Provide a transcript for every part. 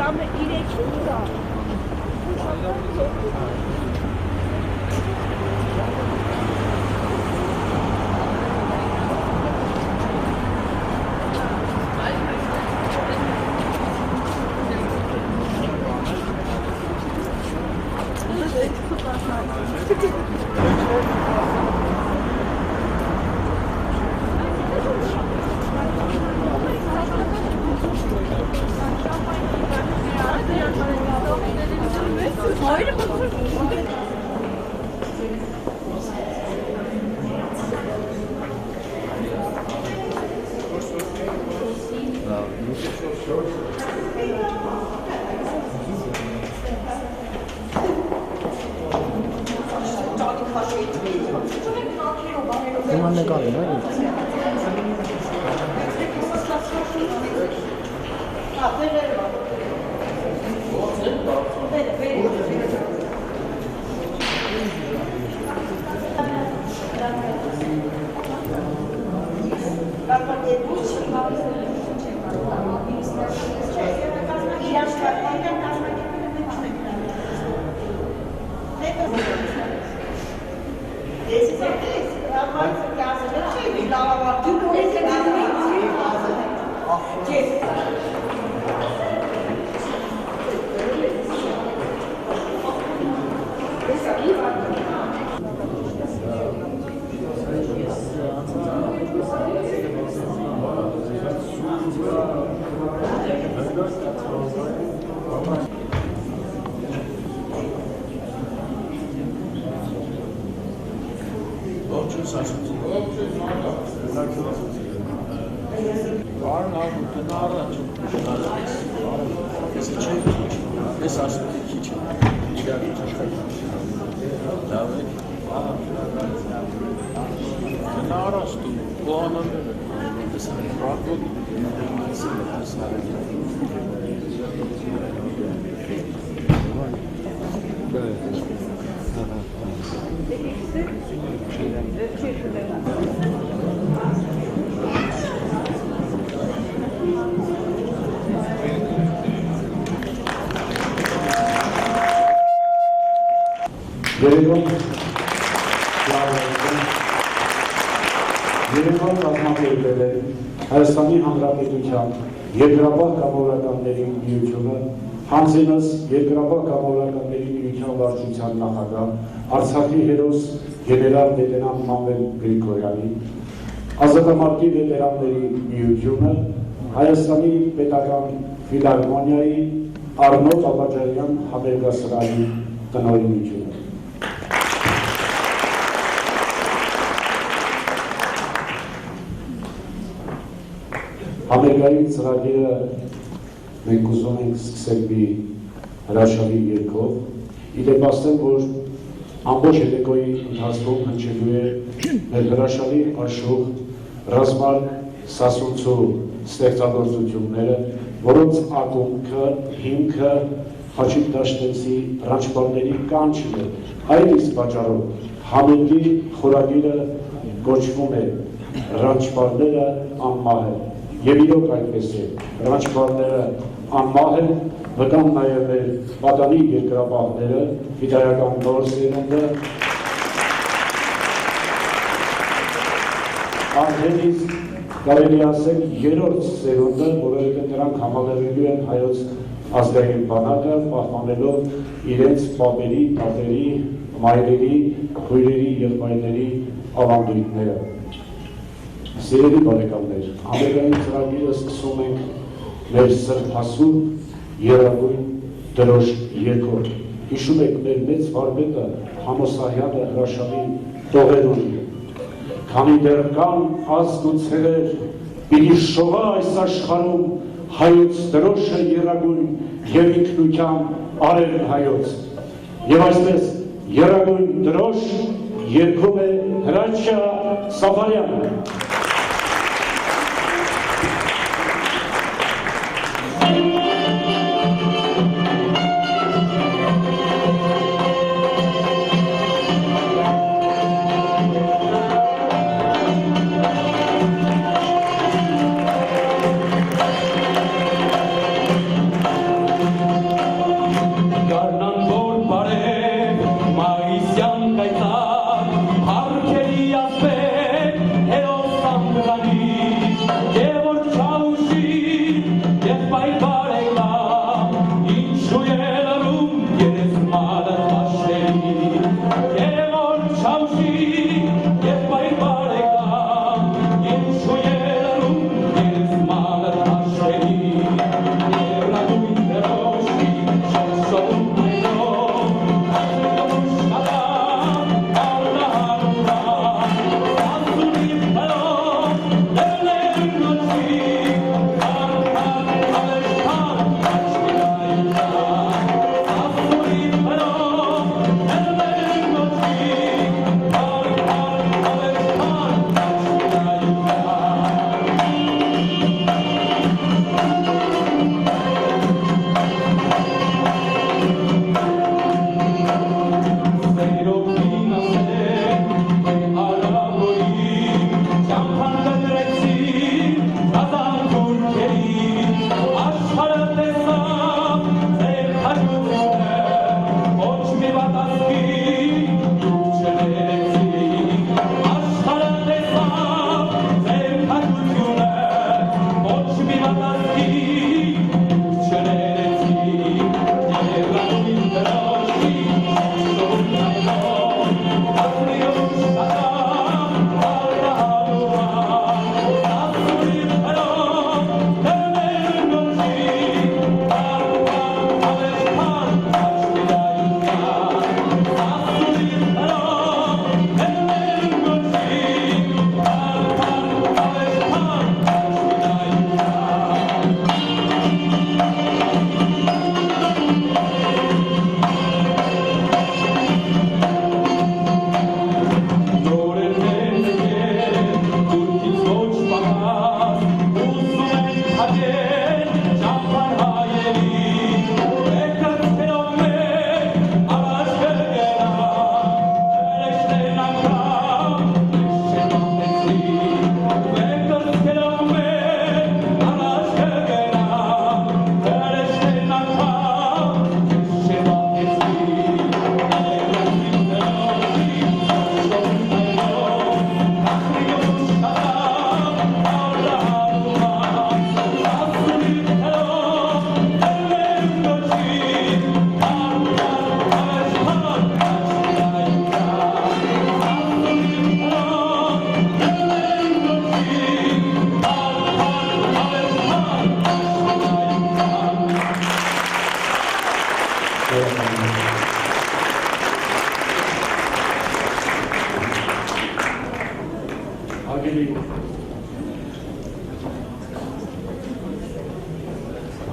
ժամը 3-ին դա։ Երևան կազմակերպել է Հայաստանի Հանրապետության երկրաբաց կամավորականների միությունը, հանձինս երկրաբաց կամավորականների միության վարչության նախագահ, Արցախի հերոս գեներալ լեյտենանտ Մանվել Գրիգորյանի, Ազատամարտի վետերանների միությունը, Հայաստանի պետական ֆիլհարմոնիայի Արնո Պապաջարյան համերգասրահի տնօրենի միությունը։ Համերգային ծրագիրը մենք ուզում ենք սկսել մի հրաշալի երգով, իդեպ ասեմ, որ ամբողջ հետեքոյի ընթացքում հնչելու է մեր հրաշալի աշխուժ ռազմական սասունցու ստեղծագործությունները, որոնց ակունքը, հիմքը Խաչիկ Դաշտեցի ռանչպալների կանչն է, այդ իսկ պատճառով համերգի խորագիրը կոչվում է ռանչպալները անմահ են։ Եվ իրոք այդպես է, ռանչպալները անմահ են, վկան նաև մեր պատանի երկրաբահները, ֆիդայական նոր սերունդը, արդեն կարելի ասել երրորդ սերունդը, որովհետև նրանք համալրելու են հայոց ազգային բանակը, պահպանելով իրենց պապերի, տատերի, մայրերի, քույրերի, եղբայրների ավանդույթները։ Սիրելի բարեկամներ, համերգային ծրագիրը սկսում ենք մեր սրբասուրբ եռագույն դրոշ երգով։ Հիշում եք մեր մեծ վարպետը Համոսահյանը հրաշալի տողեր ունի։ Քանի դեռ կան ազգ ու ցեղեր, պիտի շողա այս աշխարհում հայոց դրոշը եռագույն եւ ինքնության արևն հայոց։ Եվ այսպես եռագույն դրոշ երգում է Հրաչյա Սաֆարյանը։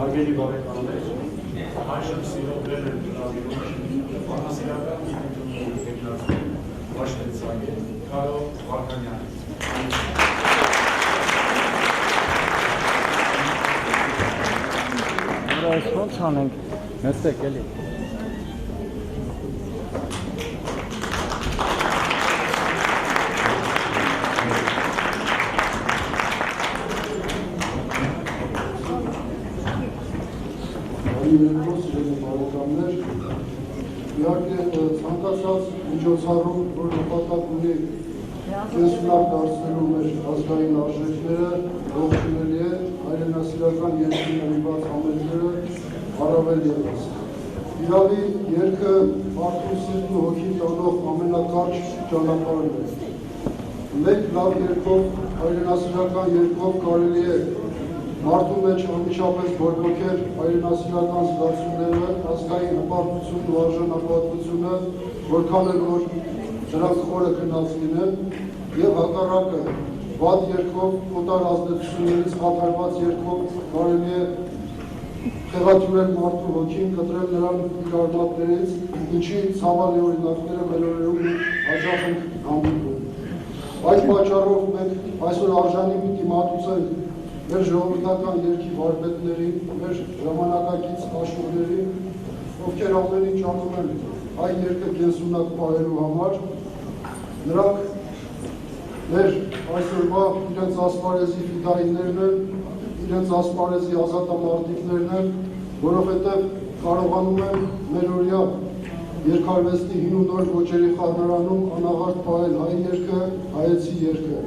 Հարգելի բարեկամներ, այժմ սիրողներ են բանասիրական գիտությունների եկնածու Վաշտեցագետ Կարո Վարդանյանից։ Այս ոնց անենք, նստեք էլի։ Իհարկե ցանկացած միջոցառում, որ նպատակ ունի կենսունակ դարձնելու մեր ազգային արժեքները, ողջունելի է, հայրենասիրական երկրի նվիրված համերգները առավել ևս։ Իրավի երգը մարդու սիրտն ու հոգին տանող ամենակարճ ճանապարհն է։ Մեկ լավ երգով, հայրենասիրական երգով կարելի է մարդու մեջ անմիջապես բորբոքել հայրենասիրական զգացումները, ազգային հպարտությունն ու արժանապատվությունը, որքան էլ որ դրանք խորը գնաց լինեն, եւ հակառակը վատ երգով, օտար ազդեցություններից խաթարված երգով կարելի է խեղաթյուրել մարդու հոգին, կտրել նրան իր արմատներից, ինչի ցավալի օրինակները մեր օրերում հաճախ ենք հանդիպում։ Այդ պատճառով մենք այսօր արժանի պիտի մատուցենք մեր ժողովրդական երգի վարպետներին, մեր ժամանակակից աշխուժներին, ովքեր ամեն ինչ անում են հայ երգը կենսունակ պահելու համար, նրանք մեր այսօրվա իրենց ասպարեզի ֆիդայիններն են, իրենց ասպարեզի ազատամարտիկներն են, որովհետև կարողանում են մեր օրյա երգարվեստի հին ու նոր ոճերի խառնարանում անաղարտ պահել հայ երգը, հայեցի երգը։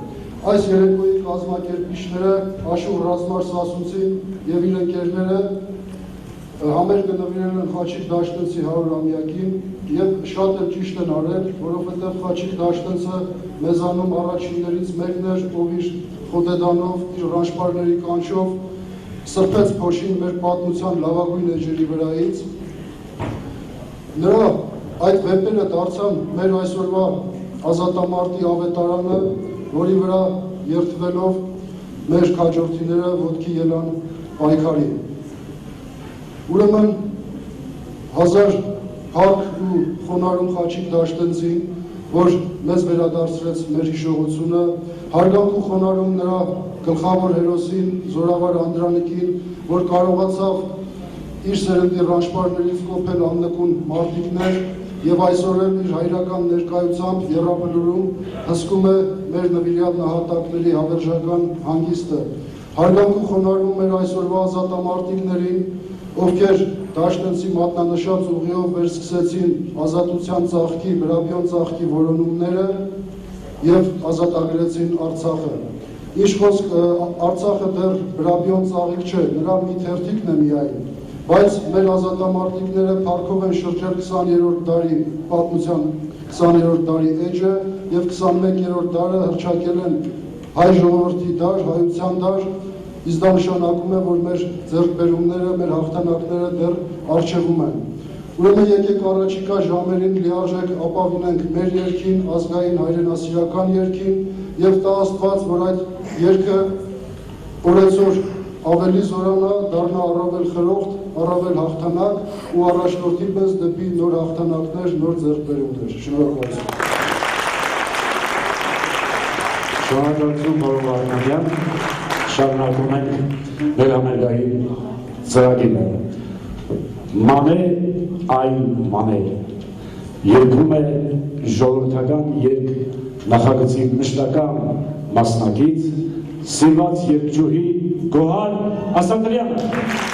Այս երեկոյի կազմակերպիչները Աշուղ Ռազմար Սասունցին և իր ընկերները համերգը նվիրել են Խաչիկ Դաշտենցի 100-ամյակին և շատ էլ ճիշտ են արել, որովհետև Խաչիկ Դաշտենցը մեզանում առաջիններից մեկն էր, ով իր խոդեդանով, իր ռանշպարների կանչով սրբեց փոշին մեր պատմության լավագույն էջերի վրայից։ Նրա այդ վեպերը դարձան մեր այսօրվա ազատամարտի ավետարանը, որի վրա երթվելով մեր քաջորդիները ոտքի ելան պայքարի։ Ուրեմն 1000 փառք ու խոնարհում Խաչիկ Դաշտենցին, որ մեզ վերադարձրեց մեր հիշողությունը, հարգանք ու խոնարհում նրա գլխավոր հերոսին, Զորավար Անդրանիկին, որ կարողացավ իր սերնդի ռանշպարներից կոփել աննկուն մարտիկներ և այսօր էլ իր հայրական ներկայությամբ եռաբլուրում հսկում է մեր նվիրյալ նահատակների հավերժական հանգիստը։ Հարգանք ու խոնարհում մեր այսօրվա ազատամարտիկներին, ովքեր Դաշտենցի մատնանշած ուղիով վերսկսեցին ազատության ծաղկի, Բրաբիոն ծաղկի որոնումները և ազատագրեցին Արցախը։ Ինչ խոսք Արցախը դեռ բրաբիոն ծաղիկ չէ, նրա մի թերթիկն է միայն, բայց մեր ազատամարտիկները փառքով են շրջել 20-րդ դարի պատմության 20-րդ դարի էջը եւ 21-րդ դարը հռչակել են հայ ժողովրդի դար, հայության դար, իսկ դա նշանակում է, որ մեր ձեռքբերումները, մեր հաղթանակները դեռ առջևում են։ Ուրեմն եկեք առաջիկա ժամերին լիարժեք ապավինենք մեր երկին, ազգային հայրենասիրական երկին եւ տա Աստված, որ այդ երկը օրեցօր ավելի զորանա, դառնա առավել խրոխտ, առավել հաղթանակ ու առաջնորդի պես դեպի նոր հաղթանակներ, նոր ձեռքբերումներ։ Շնորհակալություն։ Շնորհակալություն պարոն Վարդանյան, շարունակում ենք մեր համերգային ծրագիրը։ Մանե այն մանե երգում է ժողովրդական երգ նախագծի մշտական մասնակից սիրված երգչուհի Գոհար Ասատրյանը։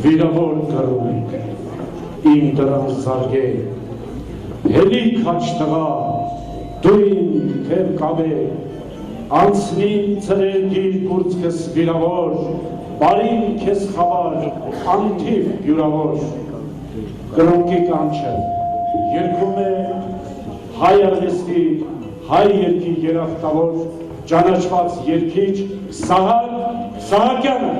Վիրավոր կրում ենք, իմ դրան զարգե, հելիք հաչ տղա, դու իմ թև կավե, անցնին ծրերգիր կուրծքս վիրավոր, բարին քեզ խավար, անթիվ յուրավոր, կրոնքի կանչը, երկում է հայ արվեստի, հայ երկի երախտավոր ճանաչված երգիչ Սահակ Սահակյանը։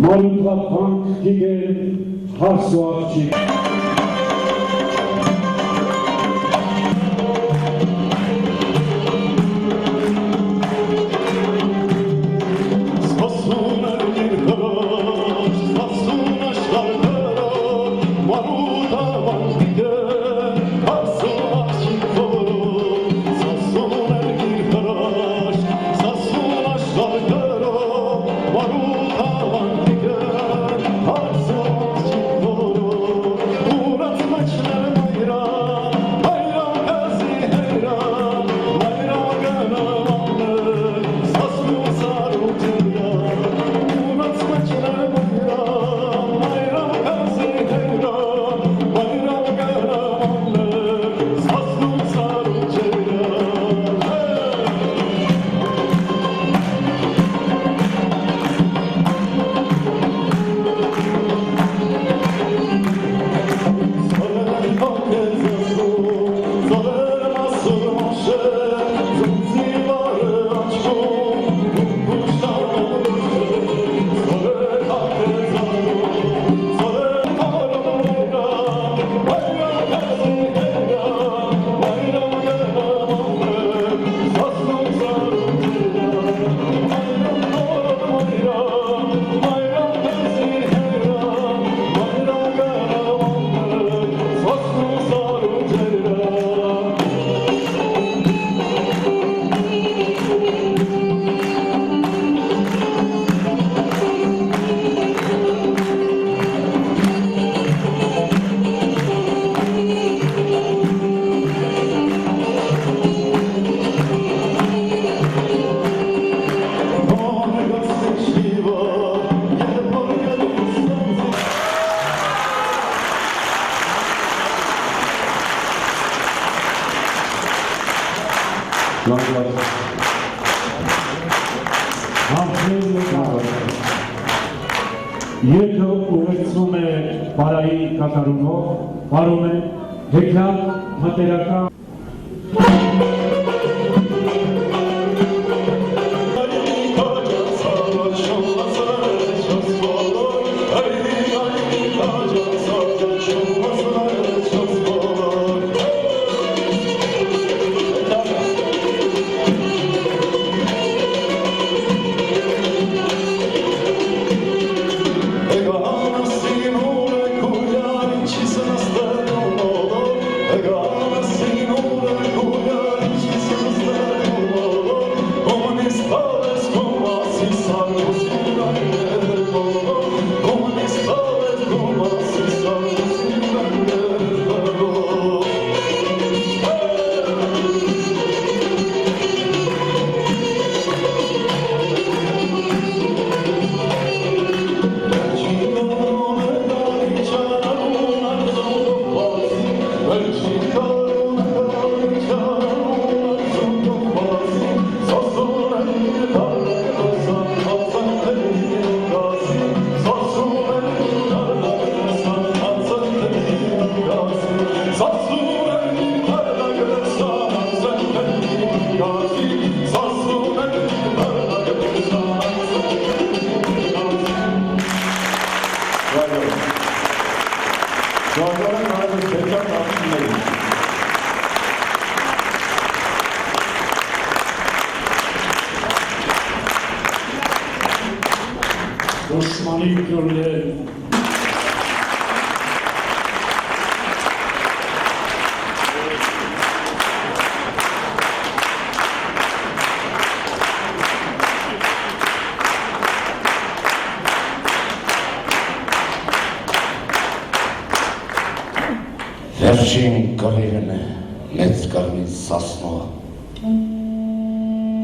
Մարուտվապանք գիգեր հարս ու աղջիկ Marut avantigen, har så Երկը ուղեկցում է բարայի կատարումով, բարում է հեքիաթ մտերական Osmani Gürler Վերջին կռիվն է մեծ կռվից սասնող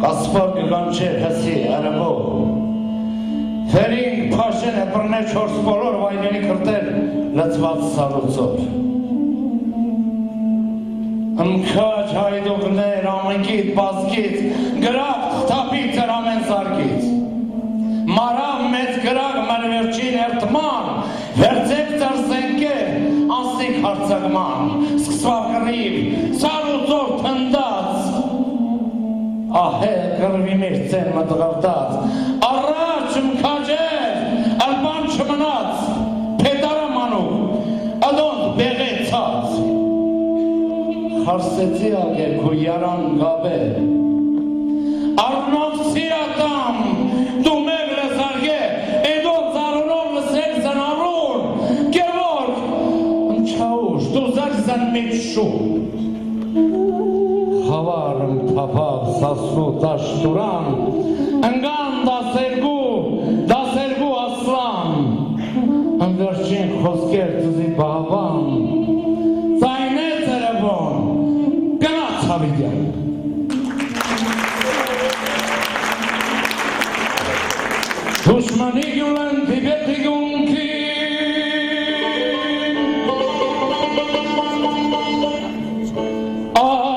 Կասպար գանչեր հսի արևով Թերին փաշեն է բռներ չորս բոլոր վայրերի կրտել լծված սալուցով Ընքաչ հայդուկներ ամենքիտ բազկից գրավ թապից էր ամեն զարգից Մարավ մեծ գրակ մեր վերջին երդման վերձեք ծրսենքեր անսիկ հարցակման սկսվավ կռիվ սալուցով թնդած Ահել կռվի մեր ծեն մտղավտած Առաջ մքաջեր ալբան չմնաց Պետարը մանուկ ադոնդ բեղեցած Խարսեցի ագեր քու յարան գաբեր Արնովցի ատամ դու մեկ լզարգե Էդոն ծարունով լսել զնարուն Գևորգ ընչաուշ դու զարզան մեկ շու Խավարն թապավ սասու տաշտուրան Ընգան դասերգու ասլան Ընվերջին խոսկեր ծզի բաղավան Ձայնե ծերևոն գնաց հավիդյան Դուշմանի գյուլեն տիբետի գունքի Oh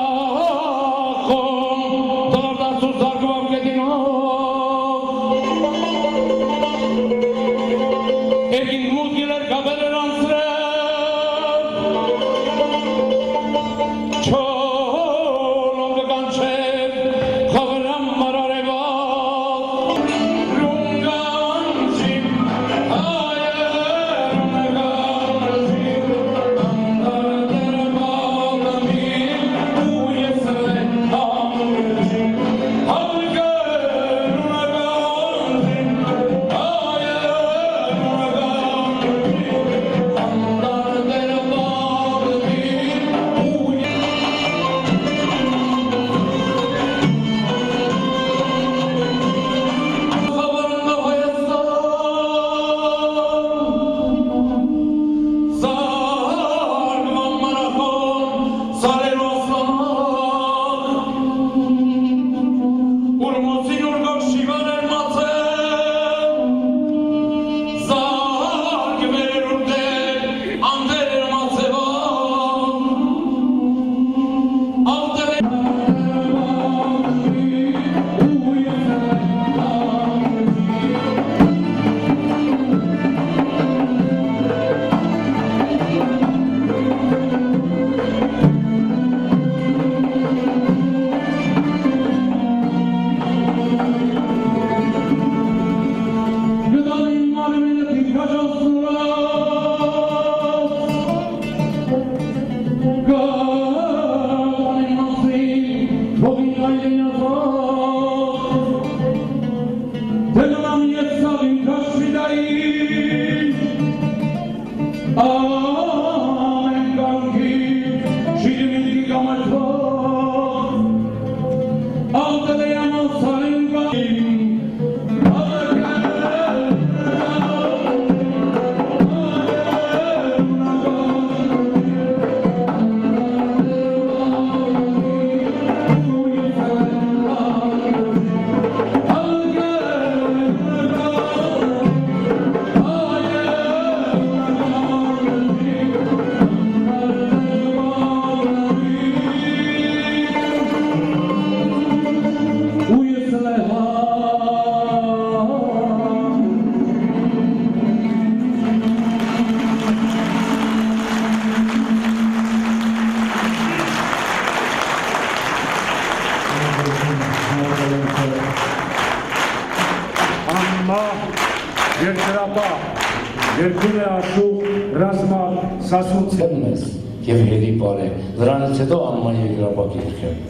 Հիմա երկրապահ երկում է աշխուղ ռազմալ Սասունցի Ձերն ես և հերի պար է, դրանից հետո անման երկրապահ երկեմ։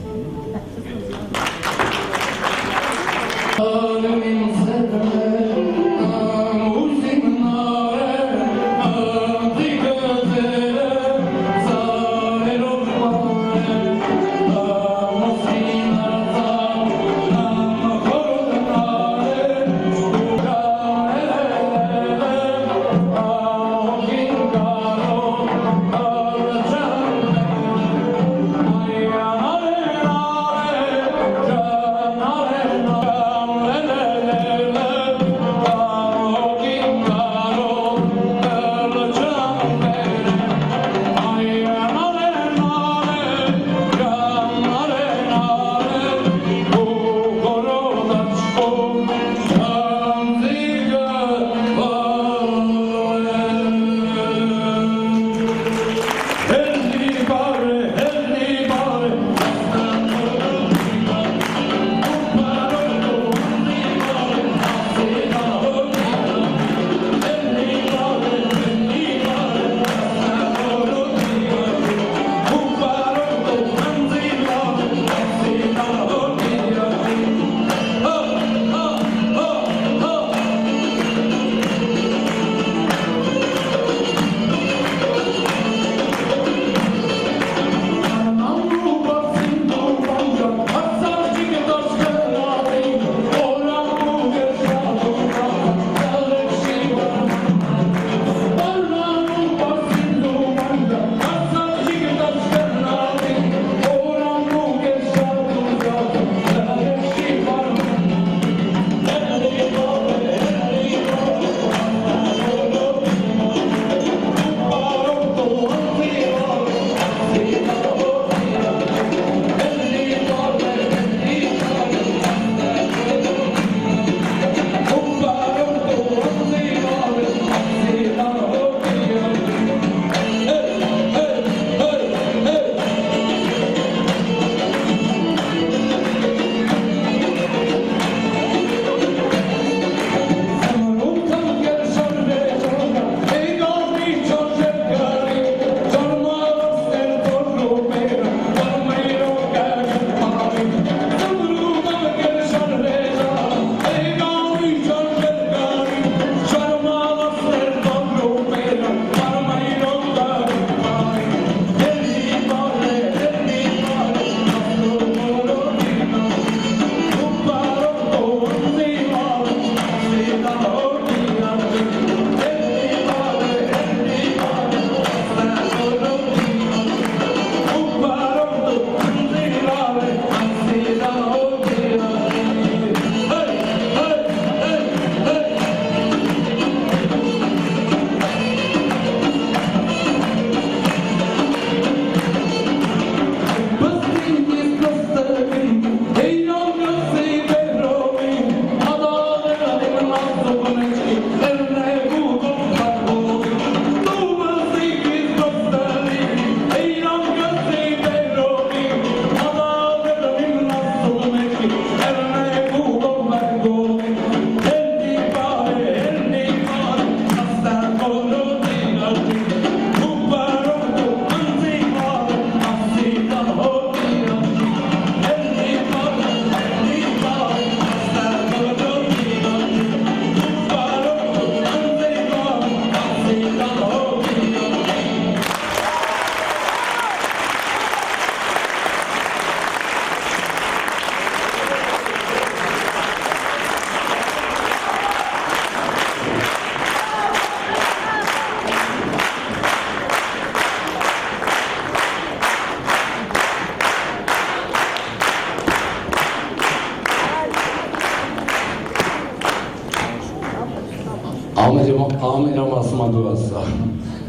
Ամենամասմա դու ասա,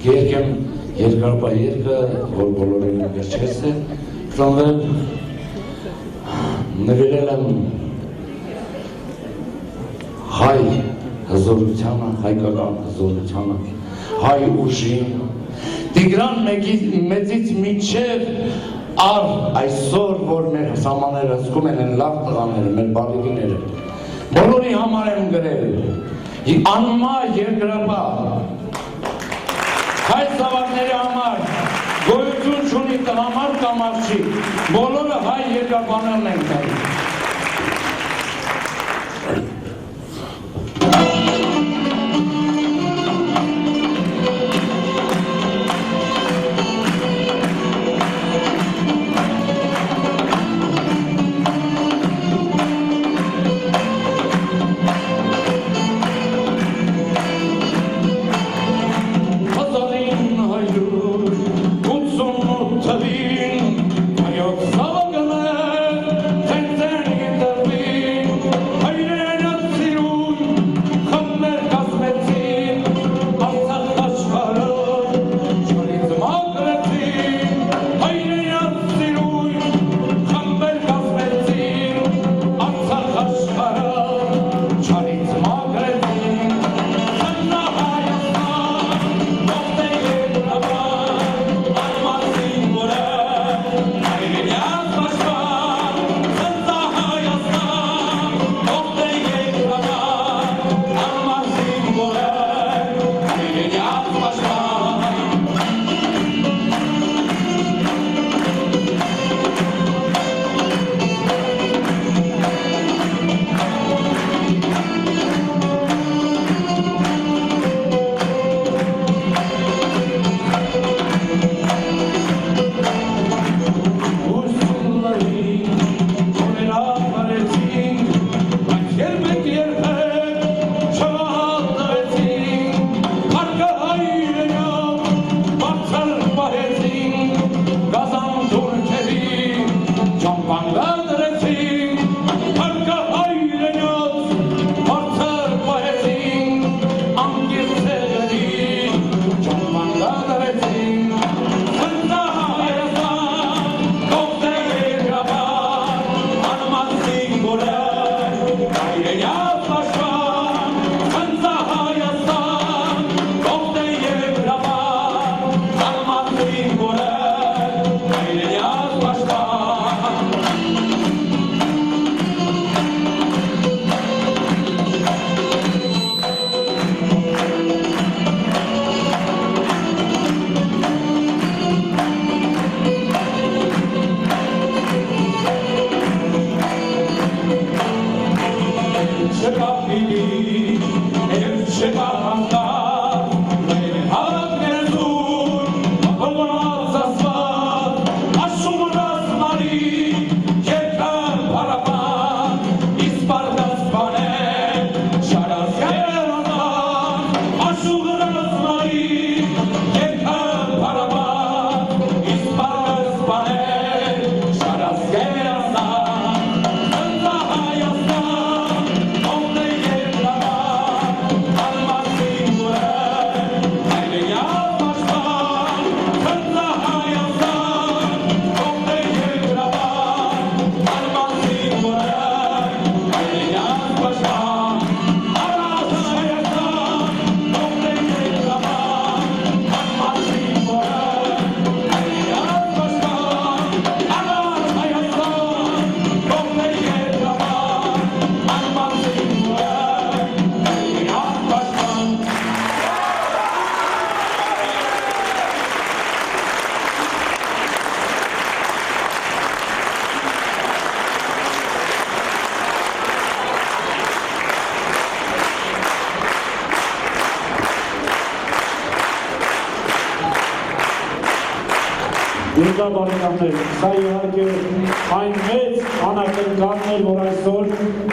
երկեմ երկարպա երկը, որ բոլորին վերջերս է, ծանվել նվիրել եմ հայ հզորությանը, հայկական հզորությանը, հայ ուժին, Տիգրան մեծից մինչև առ այսօր, որ մեր սամաները զգում են լավ տղաները, մեր բալիկիները, բոլորի համար եմ գրել, անմա երկրապահ հայ զավակների համար գոյություն չունի տղամարդ կամ աղջիկ, բոլորը հայ երկրապահներն են կային։ Երկա բարեկամներ, սա իհարկե այն մեծ անակնկալն էր, որ այսօր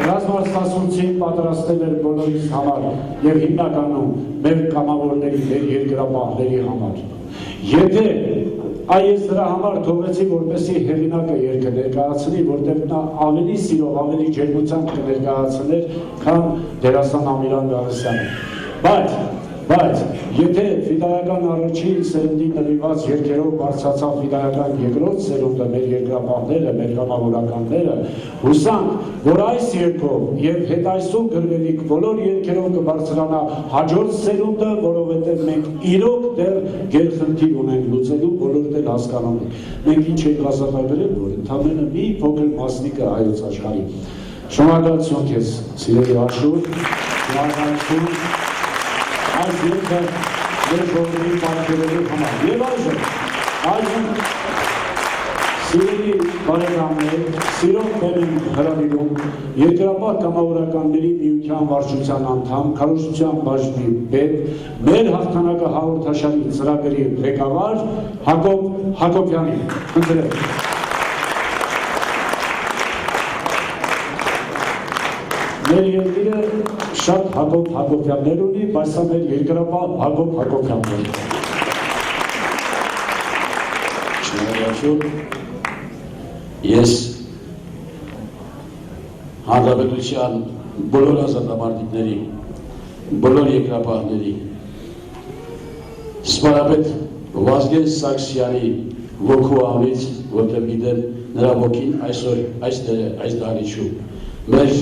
ռազմասպասությունին պատրաստել էր բոլորիս համար և հիմնականում մեր կամավորների, մեր երկրապահների համար։ Եթե այս դրա համար թողեցի, որպեսզի հեղինակը երգը ներկայացնի, որտեղ նա ավելի սիրով, ավելի ջերմությամբ կներկայացներ, քան դերասան Ամիրան Գարասյանը։ Բայց եթե ֆիդայական առաջին սերնդին նվիրված երգերով բարձրացավ ֆիդայական երկրորդ սերունդը, մեր երկրապահները, մեր կամավորականները, հուսանք, որ այս երգով և հետայսու գրվելիք բոլոր երգերով կբարձրանա հաջորդ սերունդը, որովհետև մենք իրոք դեռ գերխնդիր ունենք լուծելու, բոլորդ էլ հասկանում ենք։ Մենք ինչ ենք ազատագրել, որ ընդամենը մի փոքր մասնիկը հայոց աշխարհի։ Շնորհակալություն քեզ, սիրելի Աշուր։ շնորհակալություն այս երկը մեր ժողովրդի պարգևելու համար։ Եվ այժմ սիրելի բարեկամներ, սիրով բեր ենք հրավիրում Երկրապահ կամավորականների միության վարչության անդամ, քարոզչության բաժնի պետ, մեր հաղթանակը հաղորդաշարի ծրագրի ղեկավար Հակոբ Հակոբյանին։ Խնդրեմ։ Մեր երկիրը շատ Հակոբ Հակոբյաններ ունի, բայց սա մեր Երկրապահ Հակոբ Հակոբյանն է։ Շնորհակալություն։ Ես հանրապետության բոլոր ազատամարտիկների, բոլոր երկրապահների, սպարապետ Վազգեն Սարգսյանի ոգու անունից, որտեղ գիտեմ նրա ոգին այսօր այս դահլիճում, մեր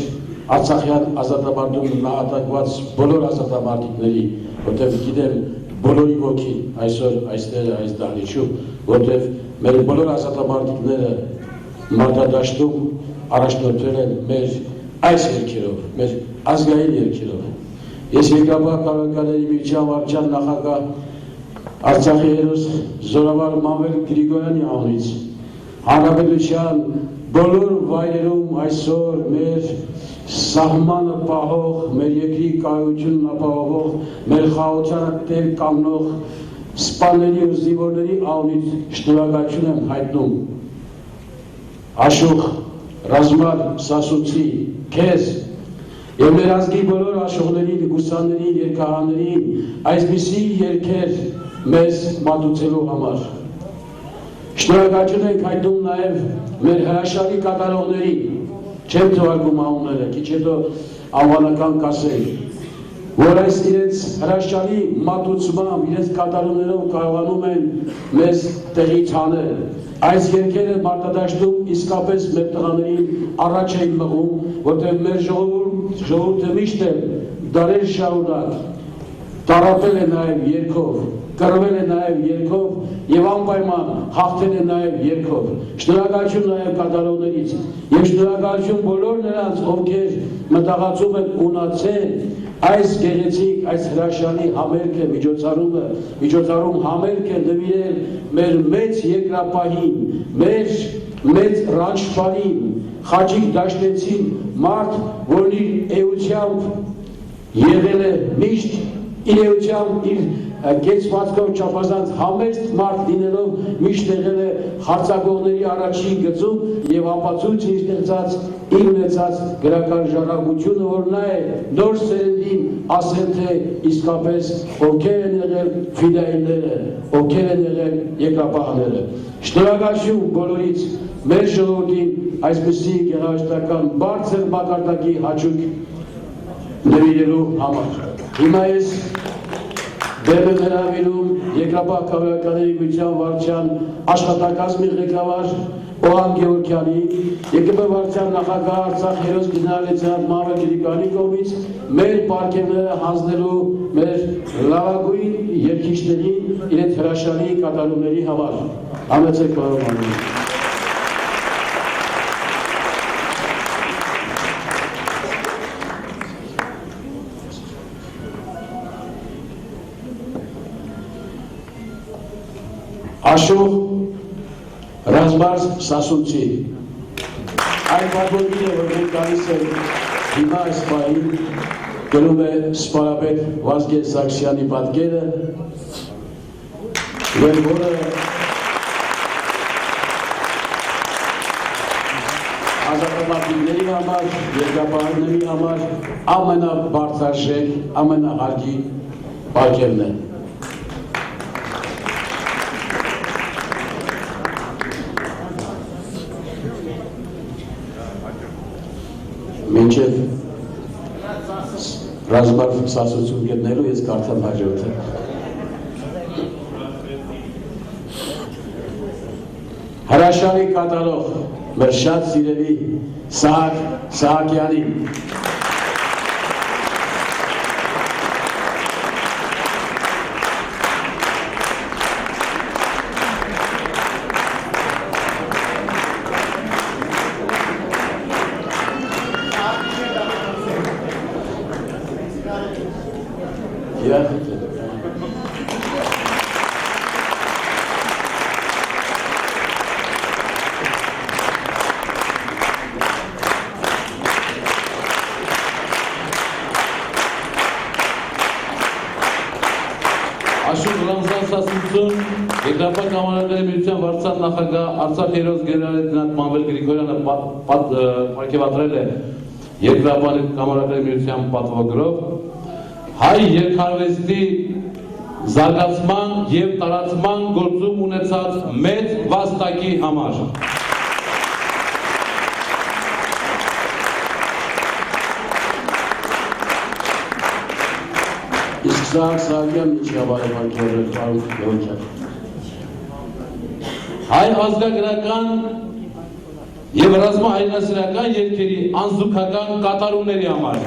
Արցախյան ազատամարտում նահատակված բոլոր ազատամարտիկների, որտեղ գիտեմ բոլորի ոգին այսօր այս դահլիճում, որտեղ մեր բոլոր ազատամարտիկները մարտադաշտում առաջնորդվել են մեր այս երգերով, մեր ազգային երգերով։ Ես Երկրապահ կամավորականների միության վարչության նախագահ Արցախի հերոս Զորավար Մանվել Գրիգորյանի անունից հանրապետության բոլոր վայրերում այսօր մեր սահմանը պահող, մեր երկրի կայունությունն ապահովող, մեր խաղաղությանը տեր կանգնող սպաների ու զինվորների անունից շնորհակալություն եմ հայտնում Աշուխ Ռազմար Սասունցի քեզ եւ մեր ազգի բոլոր աշուխներին, գուսաններին, երգահաներին այսպիսի երգեր մեզ մատուցելու համար։ Շնորհակալություն ենք հայտնում նաեւ մեր հրաշալի կատարողներին, չեմ թվարկում անունները, քիչ հետո անվանական կասեի, որ այս իրենց հրաշալի մատուցմամբ, իրենց կատարումներով կարողանում են մեզ տեղից հանել։ Այս երկերը մարտադաշտում իսկապես մեր տղաներին առաջ էին մղում, որտեղ մեր ժողովուրդը միշտ է դարեր շարունակ տարապել է նաև երգով, կռվել է նաև երգով եւ անպայման հաղթել է նաև երգով։ Շնորհակալություն նաև կատարողներից եւ շնորհակալություն բոլոր նրանց, ովքեր մտածում են ունացել այս գեղեցիկ, այս հրաշալի համերգը, միջոցառում համերգ է նվիրել մեր մեծ երկրապահին, մեր մեծ ռանչպանին, Խաչիկ Դաշտեցին, մարդ, որն իր էությամբ եղել է միշտ, իր էությամբ, իր կեցվածքով չափազանց համեստ մարդ լինելով միշտ եղել է խարձակողների առաջին գծում եւ ապացույց իր ստեղծած իր ունեցած գրական ժառանգությունը, որ նա է նոր սերնդին ասել թե իսկապես ովքեր են եղել ֆիդայինները, ովքեր են եղել երկրապահները։ Շնորհակալություն բոլորից մեր ժողովրդին այսպիսի գեղարվեստական բարձր մակարդակի հաճույք նվիրելու համար։ Հիմա ես դեմ եմ հրավիրում Երկրապահ կամավորականների միության վարչության աշխատակազմի ղեկավար Օհան Գևորգյանի, ԵԿՊ վարչության նախագահ Արցախ հերոս գեներալ-լեյտենանտ Մանվել Գրիգորյանի կողմից մեր պարգևները հանձնելու մեր լավագույն երգիչներին իրենց հրաշալի կատարումների համար։ Համեցեք պարոն։ Աշուխ Ռազմար Սասունցի այդ պատմությունը, որ մենք գալիս ենք հիմա այս պահին, գրում է սպարապետ Վազգեն Սարգսյանի պատկերը, եւ որը ազատամարտիկների համար, երկրապահների համար ամենաբարձրաշեք, ամենահարգի պատկերն է։ Մինչև Ռազմար Սասունցուն գտնելու ես կարդամ հաջորդը։ Հրաշալի կատարող մեր շատ սիրելի Սահակ Սահակյանին, Աշուն Ռամզան Սասունցուն, Եգրապա կամարակների միության վարչության նախագահ Արցախ հերոս գեներալ-լեյտենանտ Մանվել Գրիգորյանը պարգևատրել է Եգրապա կամարակների միության պատվոգրով հայ երկարվեստի զարգացման և տարածման գործում ունեցած մեծ վաստակի համար։ Իսկ Սահակյան միջավայրի պարգևը Հայ ազգագրական և ռազմահայրենասիրական երգերի անզուգական կատարումների համար։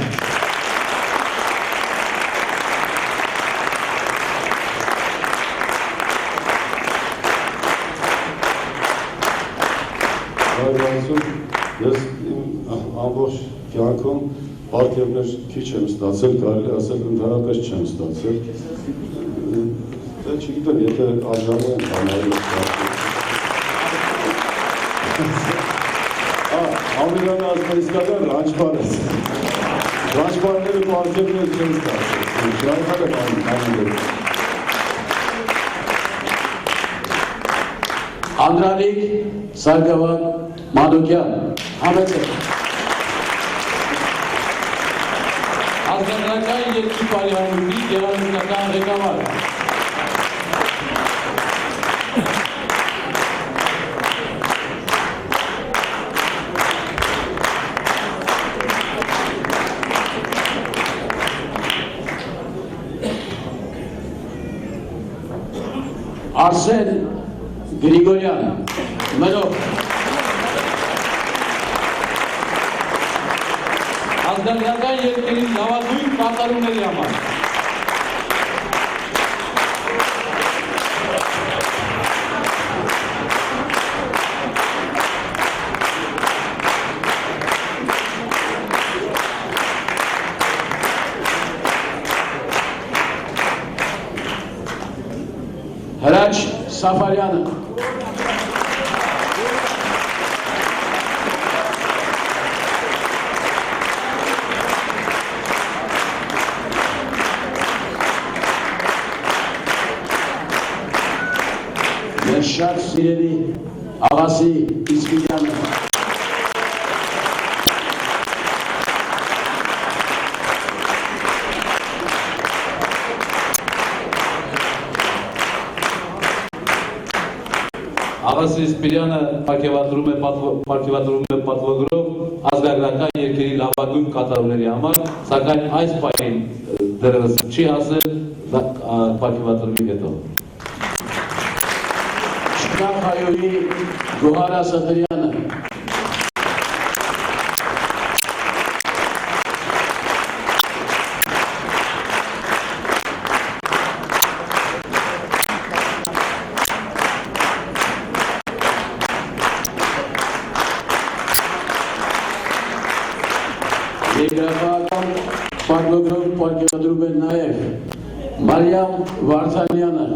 Ես ամբողջ կյանքում պարգևներ քիչ եմ ստացել, կարելի ասել ընդհանրապես չեմ ստացել։ Դե չգիտեմ, եթե արժանի են համարել։ Ամիրյանը ասում է իսկական ռանչպար ես։ Ռանչպարները պարգևներ չեն ստացել։ Շարքալ եմ անելու։ Անդրանիկ Սարգսյան Մանուկյան, համեցեք։ Ազգագրական երկրի բարեհաճույքի գեղարվեստական ղեկավար։ Արսեն Գրիգորյան, մնով։ Ազգագրական երկրի լավագույն կատարումների համար։ Հրաչ Սաֆարյանը։ Մեր շատ սիրելի աղասի Իսկիջյանը։ Աղասի Իսպիրյանը պարգևատրում է պատվոգրով ազգագրական երկրի լավագույն կատարումների համար, սակայն այս պահին դեռևս չի հասել պարգևատրումի հետո։ Շնախայովի Գոհարա Սատրյանը։ Եգրապական պարգևով պարգևատրում է նաև Մարիամ Վարդանյանը։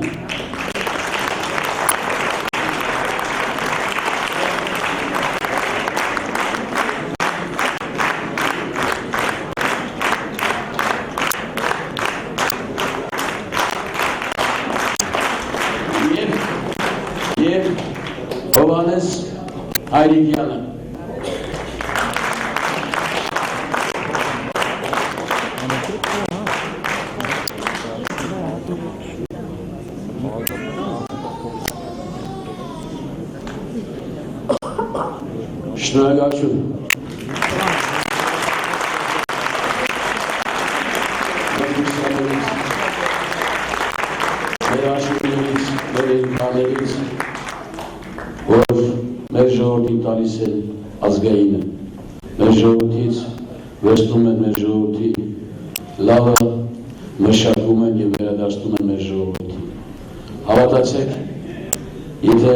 Եվ Հովհաննես Հայրիկյանը։ Շնորհակալություն։ Մեր աշուններից, մեր երկաներից, որ մեր ժողովրդին տալիս են ազգայինը, մեր ժողովրդից վերցնում են մեր ժողովրդի լավը, մշակում են և վերադարձնում են մեր ժողովրդին։ Հավատացեք, եթե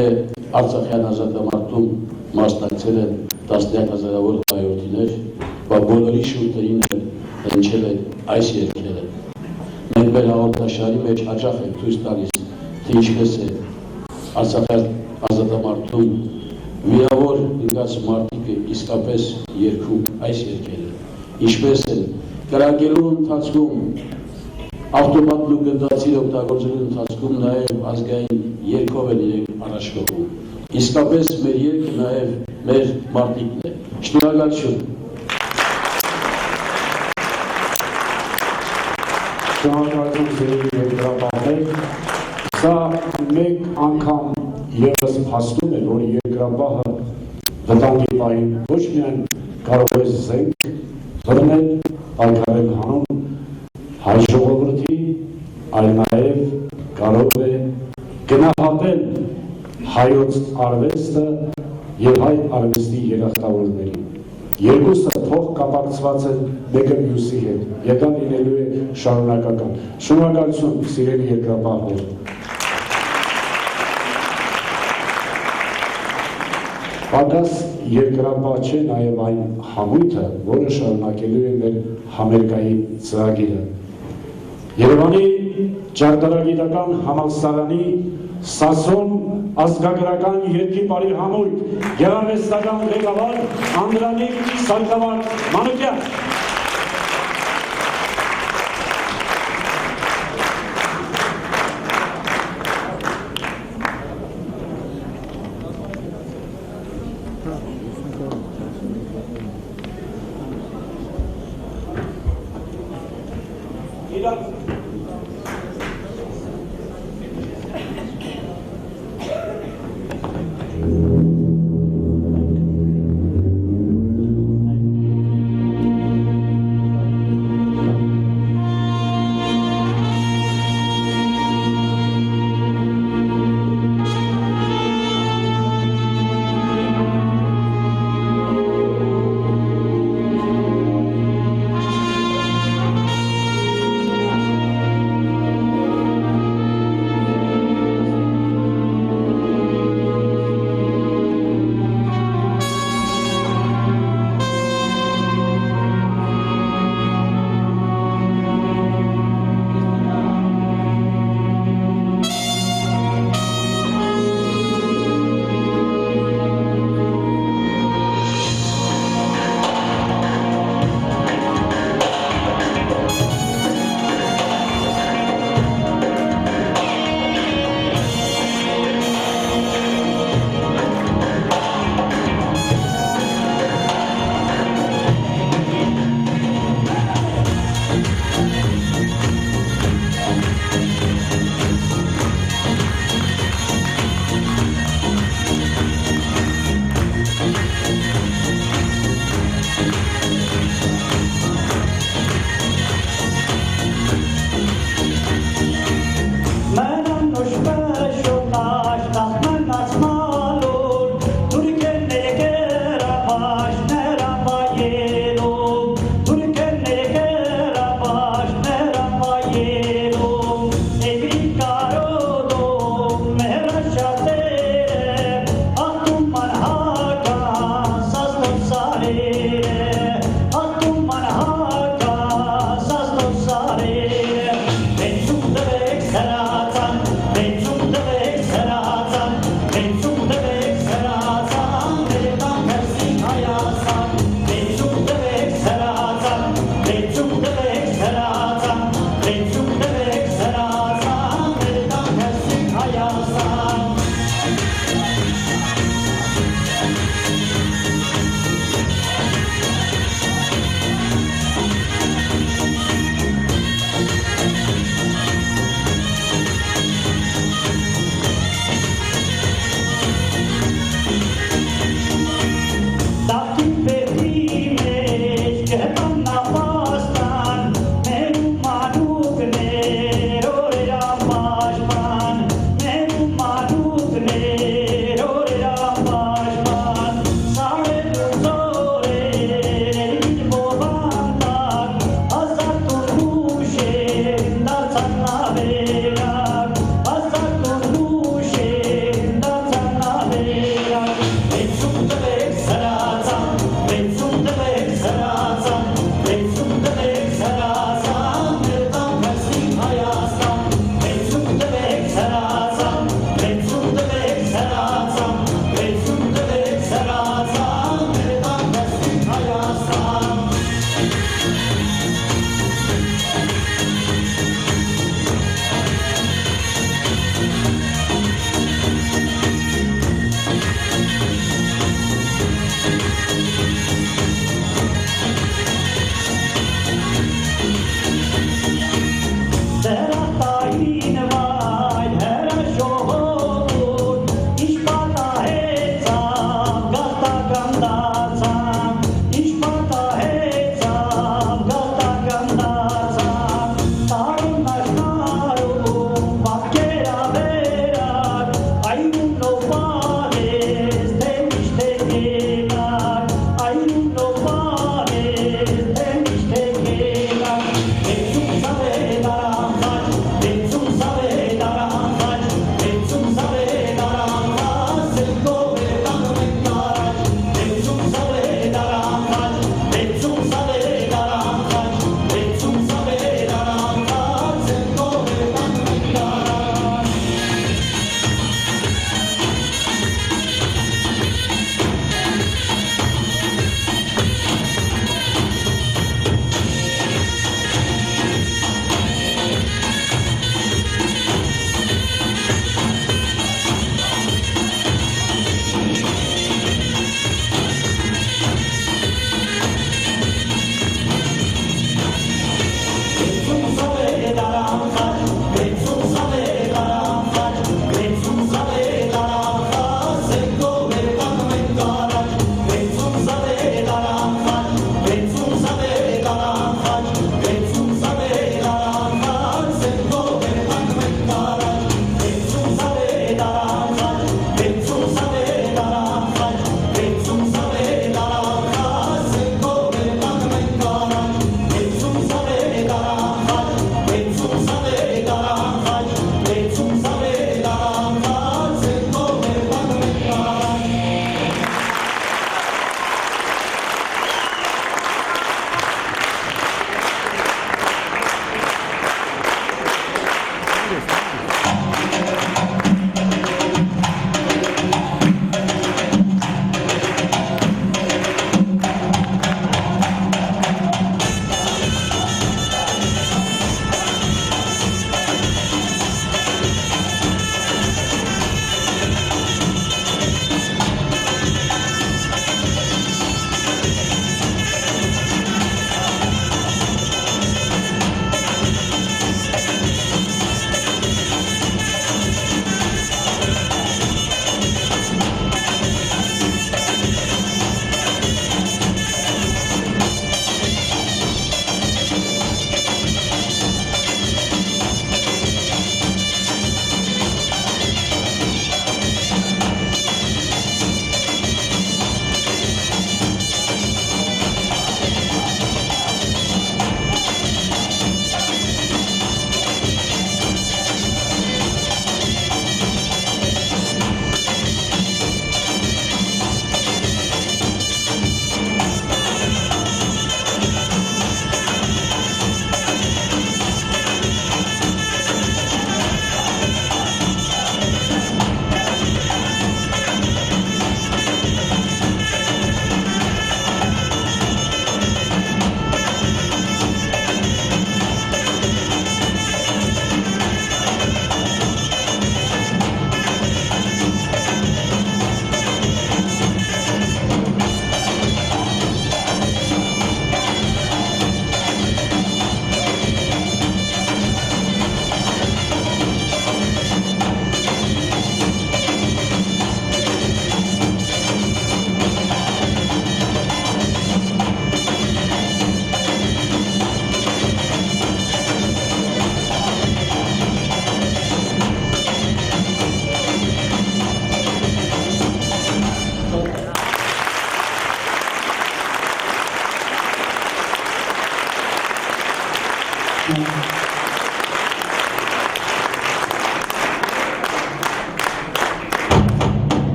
Արցախյան ազատամարտում մասնակցել են տասնյակ հազարավոր հայրենիներ, բայց բոլորի շուրթերին հնչել են այս երգերը։ մեր հաղորդաշարի մեջ հաճախ ենք ցույց տալիս, թե ինչպես է Արցախի ազատամարտում վիրավոր ընկած մարդիկ իսկապես երգում այս երգերը, ինչպես են կրակելու ընթացքում ավտոմատն ու գնդացիր օգտագործելու ընթացքում նաև ազգային երգով են իրենք առաջ գնում։ Իսկապես մեր երգը նաև մեր մարդիկն է։ Շնորհակալություն։ Շնորհակալություն սիրելի երկրապահներ։ Սա մեկ անգամ ևս փաստում է, որ երկրապահը վտանգի պահին ոչ միայն կարող է զենք բռնել, պայքարել հանուն հայ ժողովրդի, այլ նաև կարող է գնահատել հայոց արվեստը եւ հայ արվեստի երախտավորներին։ Երկուսը փող կապակցված են մեկը մյուսի հետ եւ դա լինելու է շարունակական։ Շնորհակալություն սիրելի երկրապահներ։ Պակաս երկրապահ չէ նաև այն համույթը, որը շարունակելու է մեր համերգային ծրագիրը։ Երևանի ճարտարագիտական համալսարանի Սասոն ազգագրական երգի բարի համույթ, գեղարվեստական ղեկավար Անդրանիկ Սարգսակյան Մանուկյան։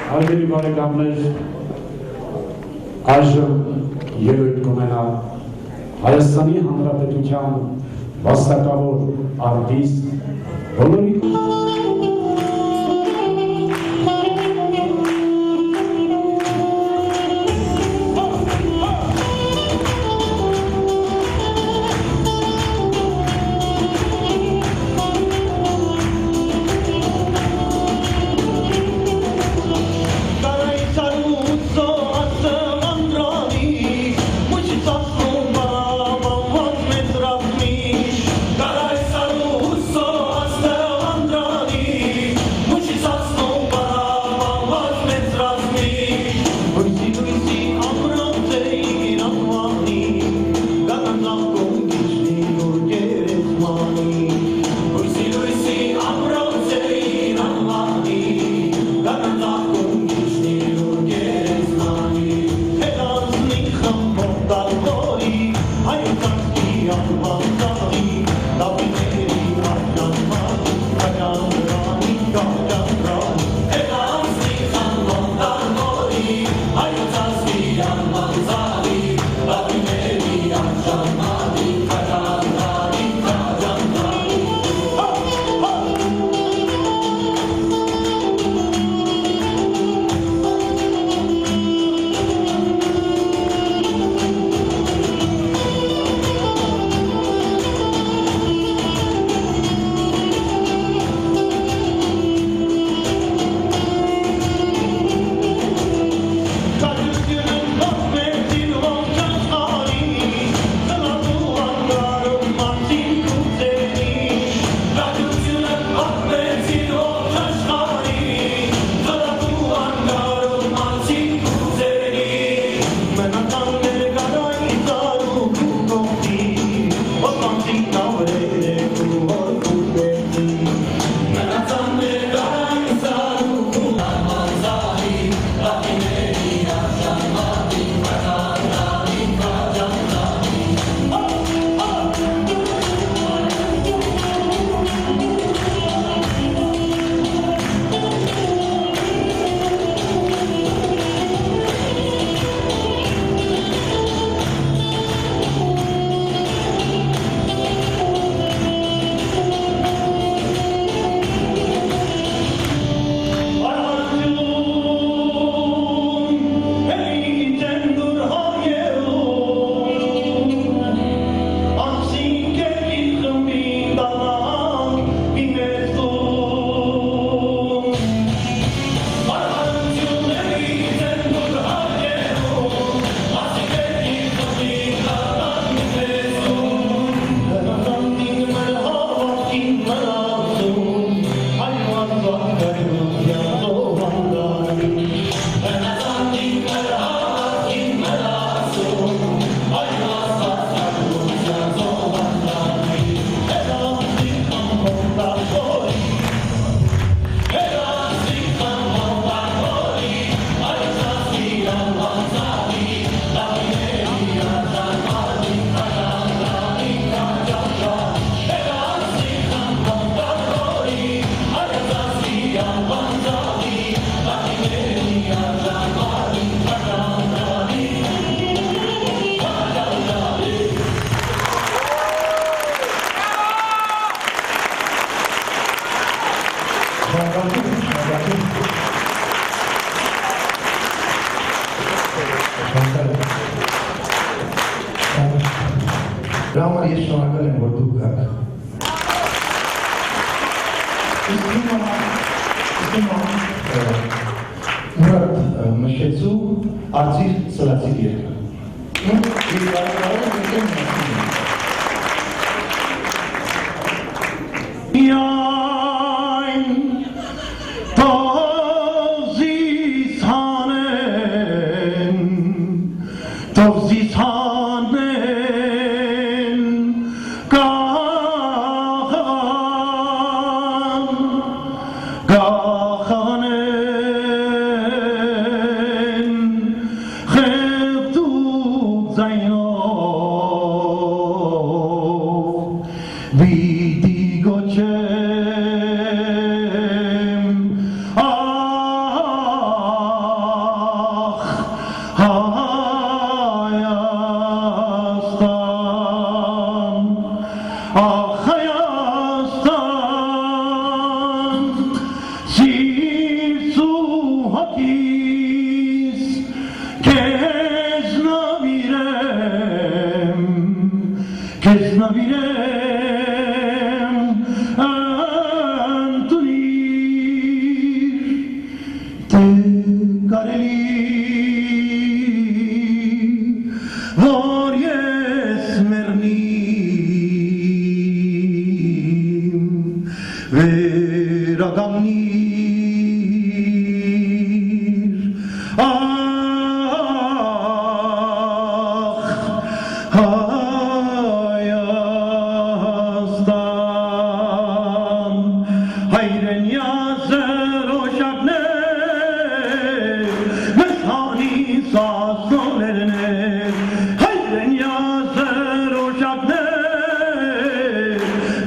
Հարգելի բարեկամներ, այժմ ելույթ կունենա Հայաստանի Հանրապետության վաստակավոր արտիստ, բոլորի Rama ես շնորհակալ եմ, որ դուք գաք։ Մուրադ մշեցու արձիր սլացիկ երկը։ Vidi goce Թե կարելի որ ես մեռնիմ վերականգնիր Հայաստան հայրենյա զրոշակներ մեզ հանից ասոլերներ հայրենյա զրոշակներ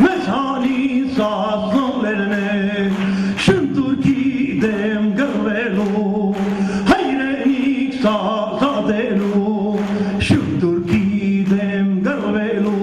մեզ հանից ասոլերներ շնտուրքի դեմ գրվելու հայրենիք սազադելու շնտուրքի դեմ գրվելու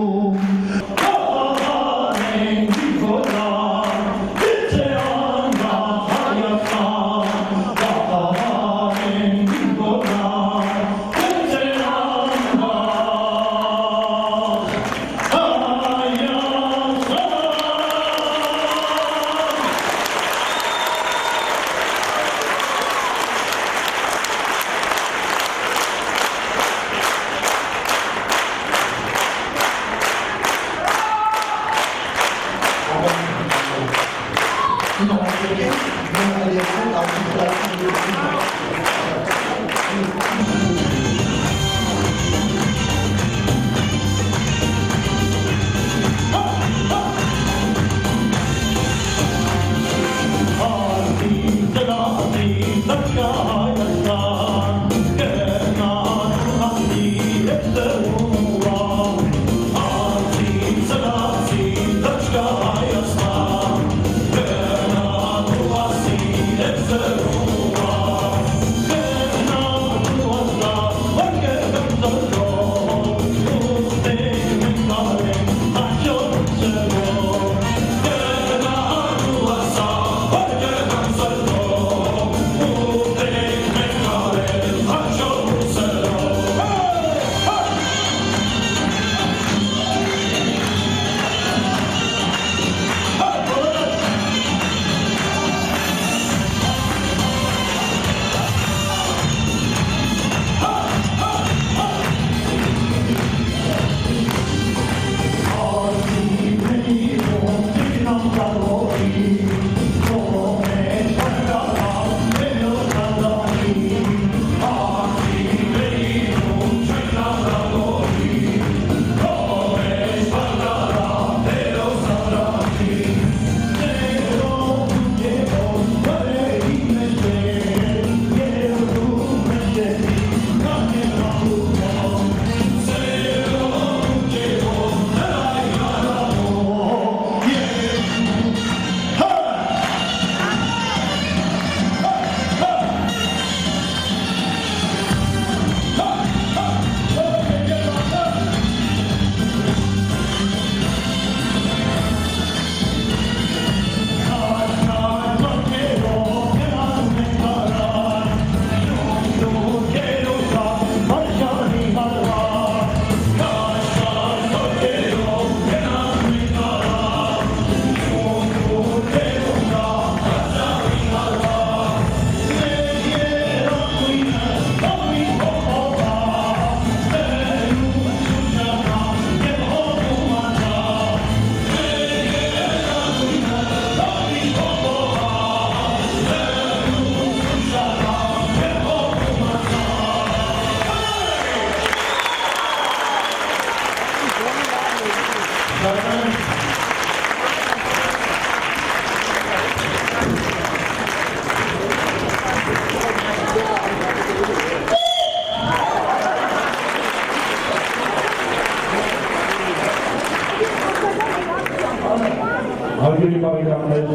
Հարգելի բարեկամներ,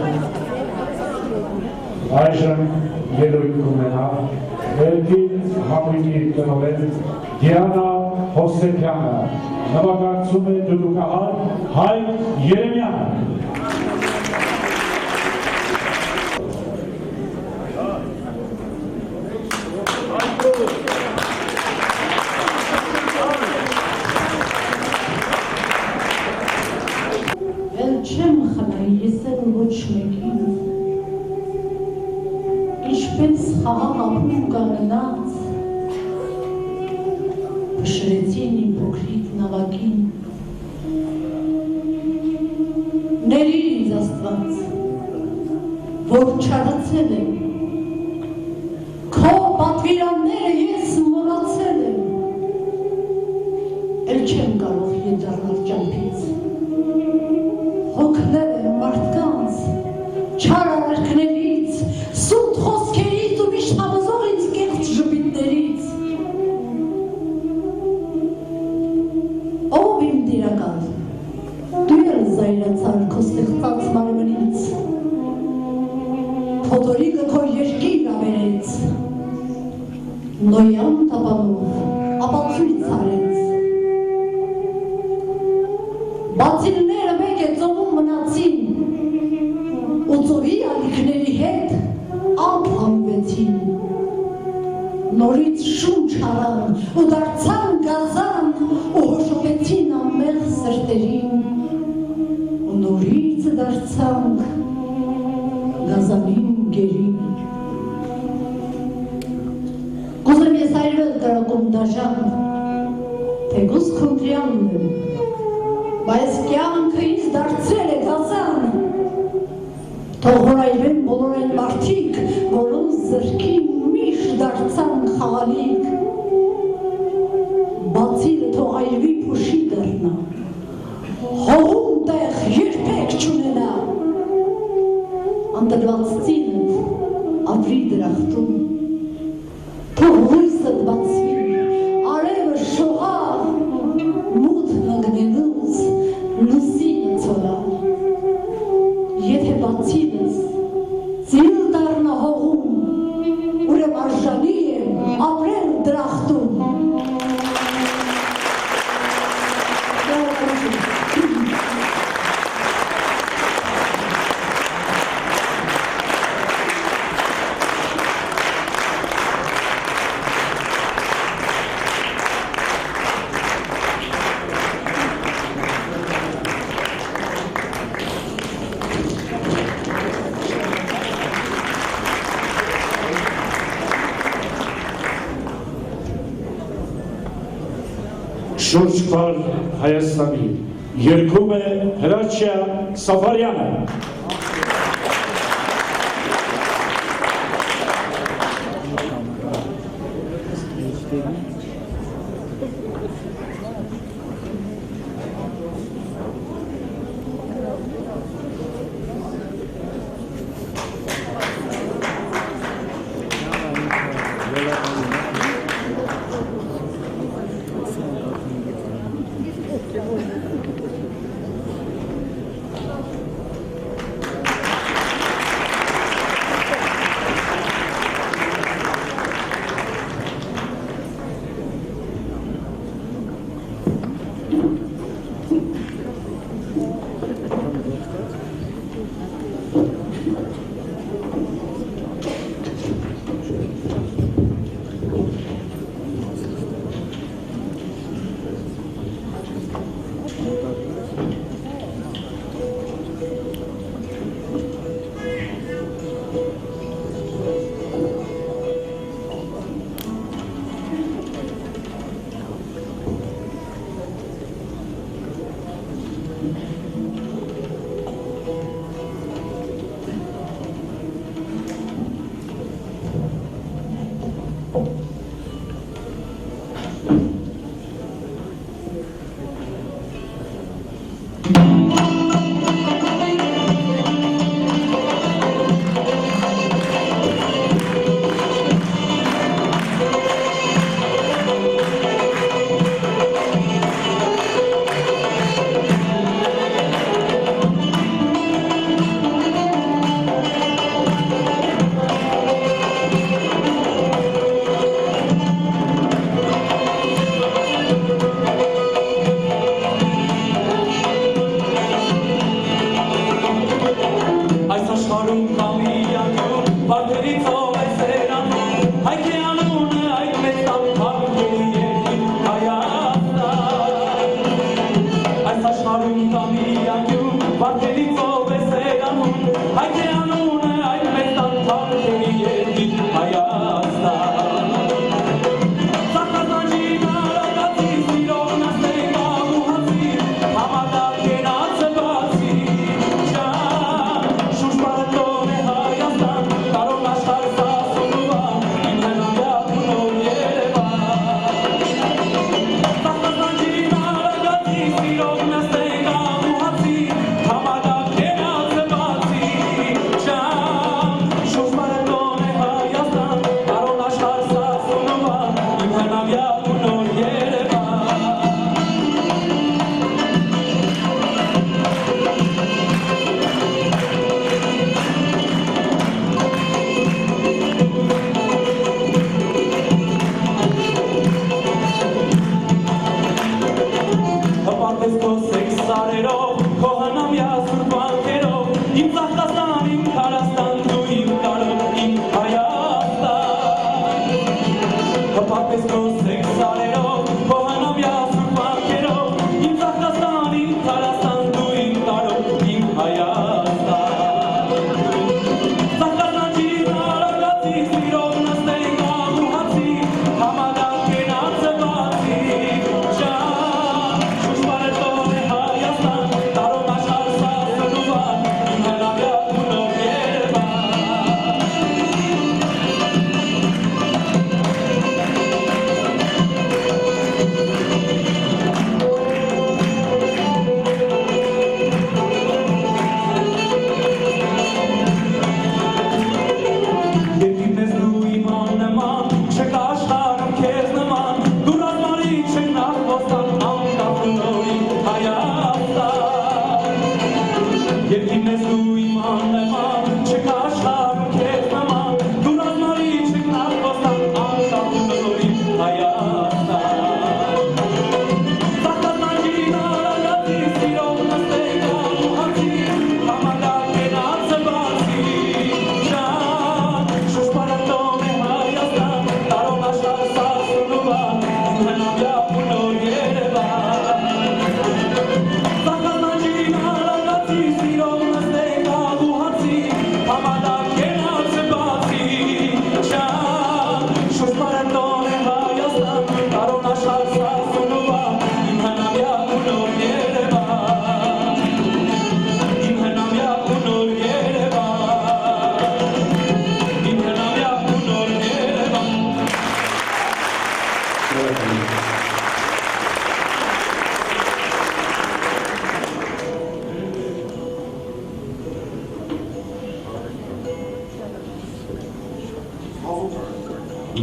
այժմ ելույթ կունենա Վերջին համույթի տնօրեն Դիանա Հովսեփյանը, նվագարկում է դուդուկահար Հայկ Երեմյանը։ Չեմ խնայի, ես էլ ոչ մեկին, ինչ ինչպես խաղաղ ապրում կանգնած, փշրեցին իմ փոքրիկ նավակին, ների ինձ Աստված, որ չարացել եմ, քո պատվիրանները ես մոռացել եմ, էլ չեմ կարող ետառնալ ճամփից, հոգնել եմ մարդկանց, չար արարքներից, սուտ խոսքերից ու միշտ համոզող ինձ կեղծ ժպիտներից, ով իմ տիրակալ, դու էլ զայրացար քո ստեղծած մարմնից, փոթորիկը քո երկիր ավերեց, նոյան տապանով ապացույց արեց, բացինները մեկ է ծովում մնացին, ու ծովի ալիքների հետ ամփ հանվեցին, նորից շունչ առան ու դարձան գազան ու հոշոտեցին ամեղ սրտերին, ու նորից դարձանք գազանին գերին։ Կուզեմ ես այրվել կրակում դաժան, թեկուզ քունտրյանն եմ, բայց կյանքը ինձ դարձրել է գազան, թող հորայվեն բոլոր այն մարդիկ, որոնց զրկին միշտ դարձան խաղալիք, բացիլը թող այրվի փուշի դառնա, հողում տեղ երբեք չունենա, անտրված ծինդ ապրի դրախտում, թող լույսդ բացվի, արևը շողա, մութն ագնելուց լուսինը ցոլա, եթե բացիլս ծիլ դառնա հողում, ուրեմ արժանի եմ ապրել դրախտում։ Շուրջ կար Հայաստանի, երգում է Հրաչյա Սաֆարյանը։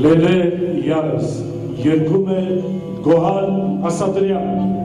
Լելե Յարս, երգում է Գոհար Ասատրյան։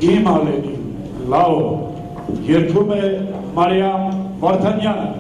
իմ ալենի, լավ, երգում է Մարիամ Վարդանյանը։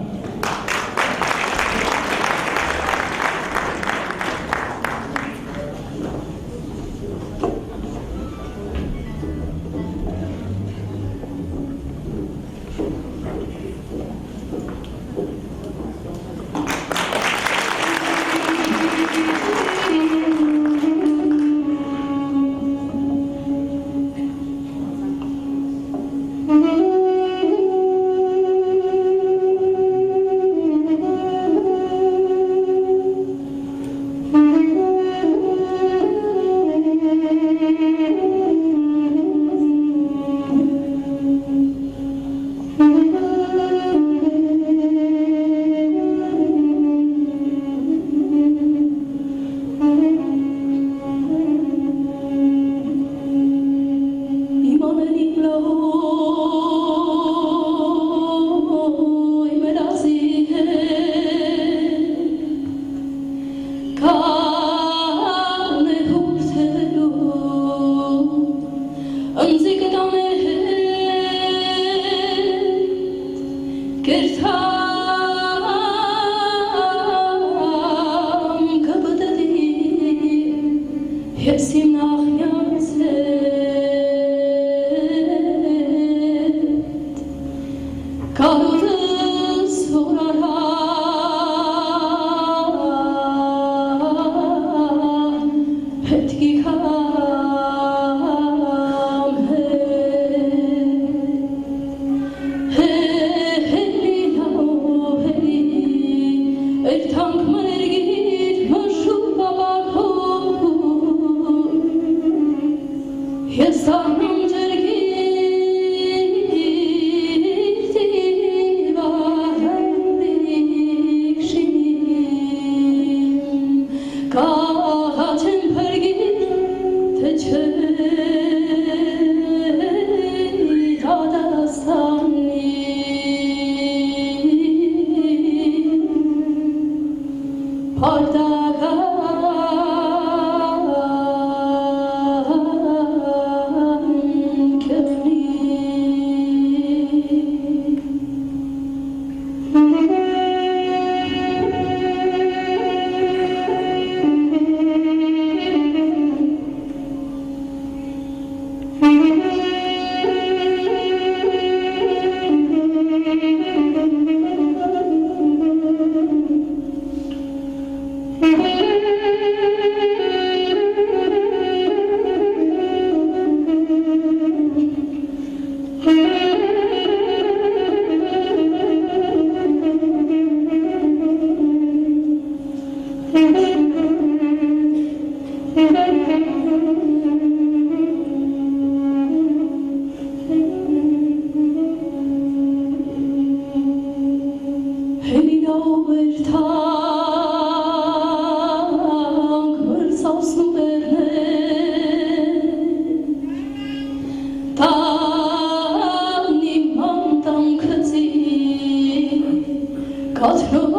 Got no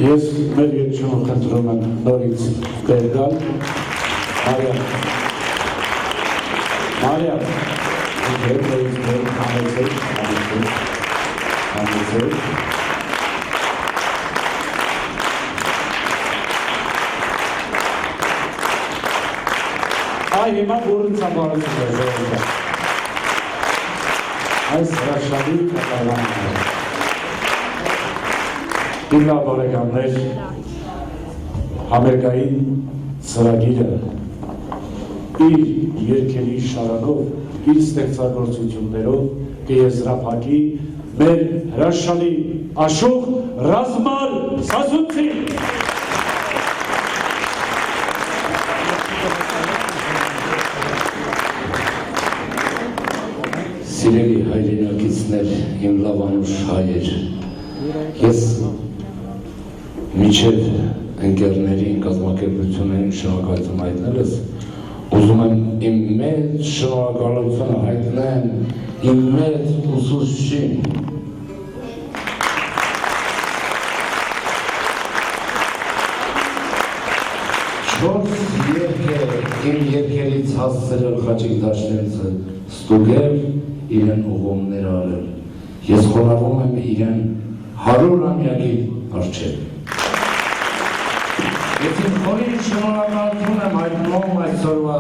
Ես մեր երջանք խնդրում եմ նորից տեր գալ Մարիամ դեր նորից դեր համեցեք Այ հիմա բուրըն ծամարություն է ժողովուրդ այս հրաշալի կատարանը Իմ լավ բարեկամներ, համերգային ծրագիրը իր երգերի շարակով, իր ստեղծագործություններով կեզրափակի մեր հրաշալի աշուղ Ռազմար Սասունցին։ Սիրելի հայրենակիցներ, իմ լավանուշ հայեր, ես միջև ընկերներին, կազմակերպություններին շնորհակալություն հայտնելս, ուզում եմ իմ մեծ շնորհակալությունը հայտնեմ իմ մեծ ուսուցչին։ Չորս երգ է իմ երգերից հասցրել Խաչիկ Դաշնևիցը ստուգել, իրեն ուղղումներ արել։ Ես խոնարհվում եմ իրեն 100-ամյակի առջև։ Ես իմ խորին շնորհակալություն եմ հայտնում այսօրվա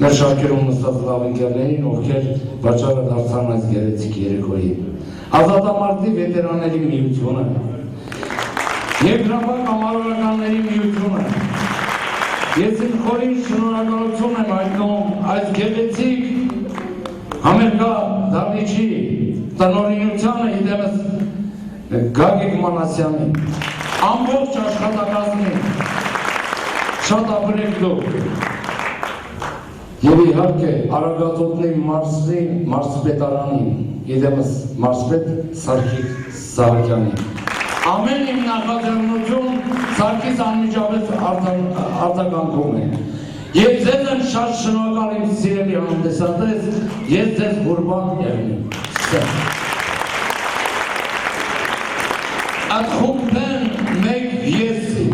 մեր շարքերում նստած լավ ընկերներին, ովքեր վաճառը դարձան այս գեղեցիկ երեկոյի։ Ազատամարտի վետերանների միությունը, երկրապահ կամարողականների միությունը։ Ես իմ խորին շնորհակալություն եմ հայտնում այս գեղեցիկ համերգա դահլիճի տնօրինությանը իդեմս Գագիկ Մանասյանին, ամբողջ աշխատակազմին, շատ ապրեք դուք և իհարկե Արագածոտնի մարզպետարանին, իդեմս մարզպետ Սարգիս Սահակյանին։ Ամեն իմ նախաձեռնություն Սարգիս անմիջապես արձագանքում է։ Եվ ձեզ եմ շատ շնորհակալ իմ սիրելի հանդեսատես, ես ձեզ ղուրբան եմ։ Այդ խումբեն մեկ եսի։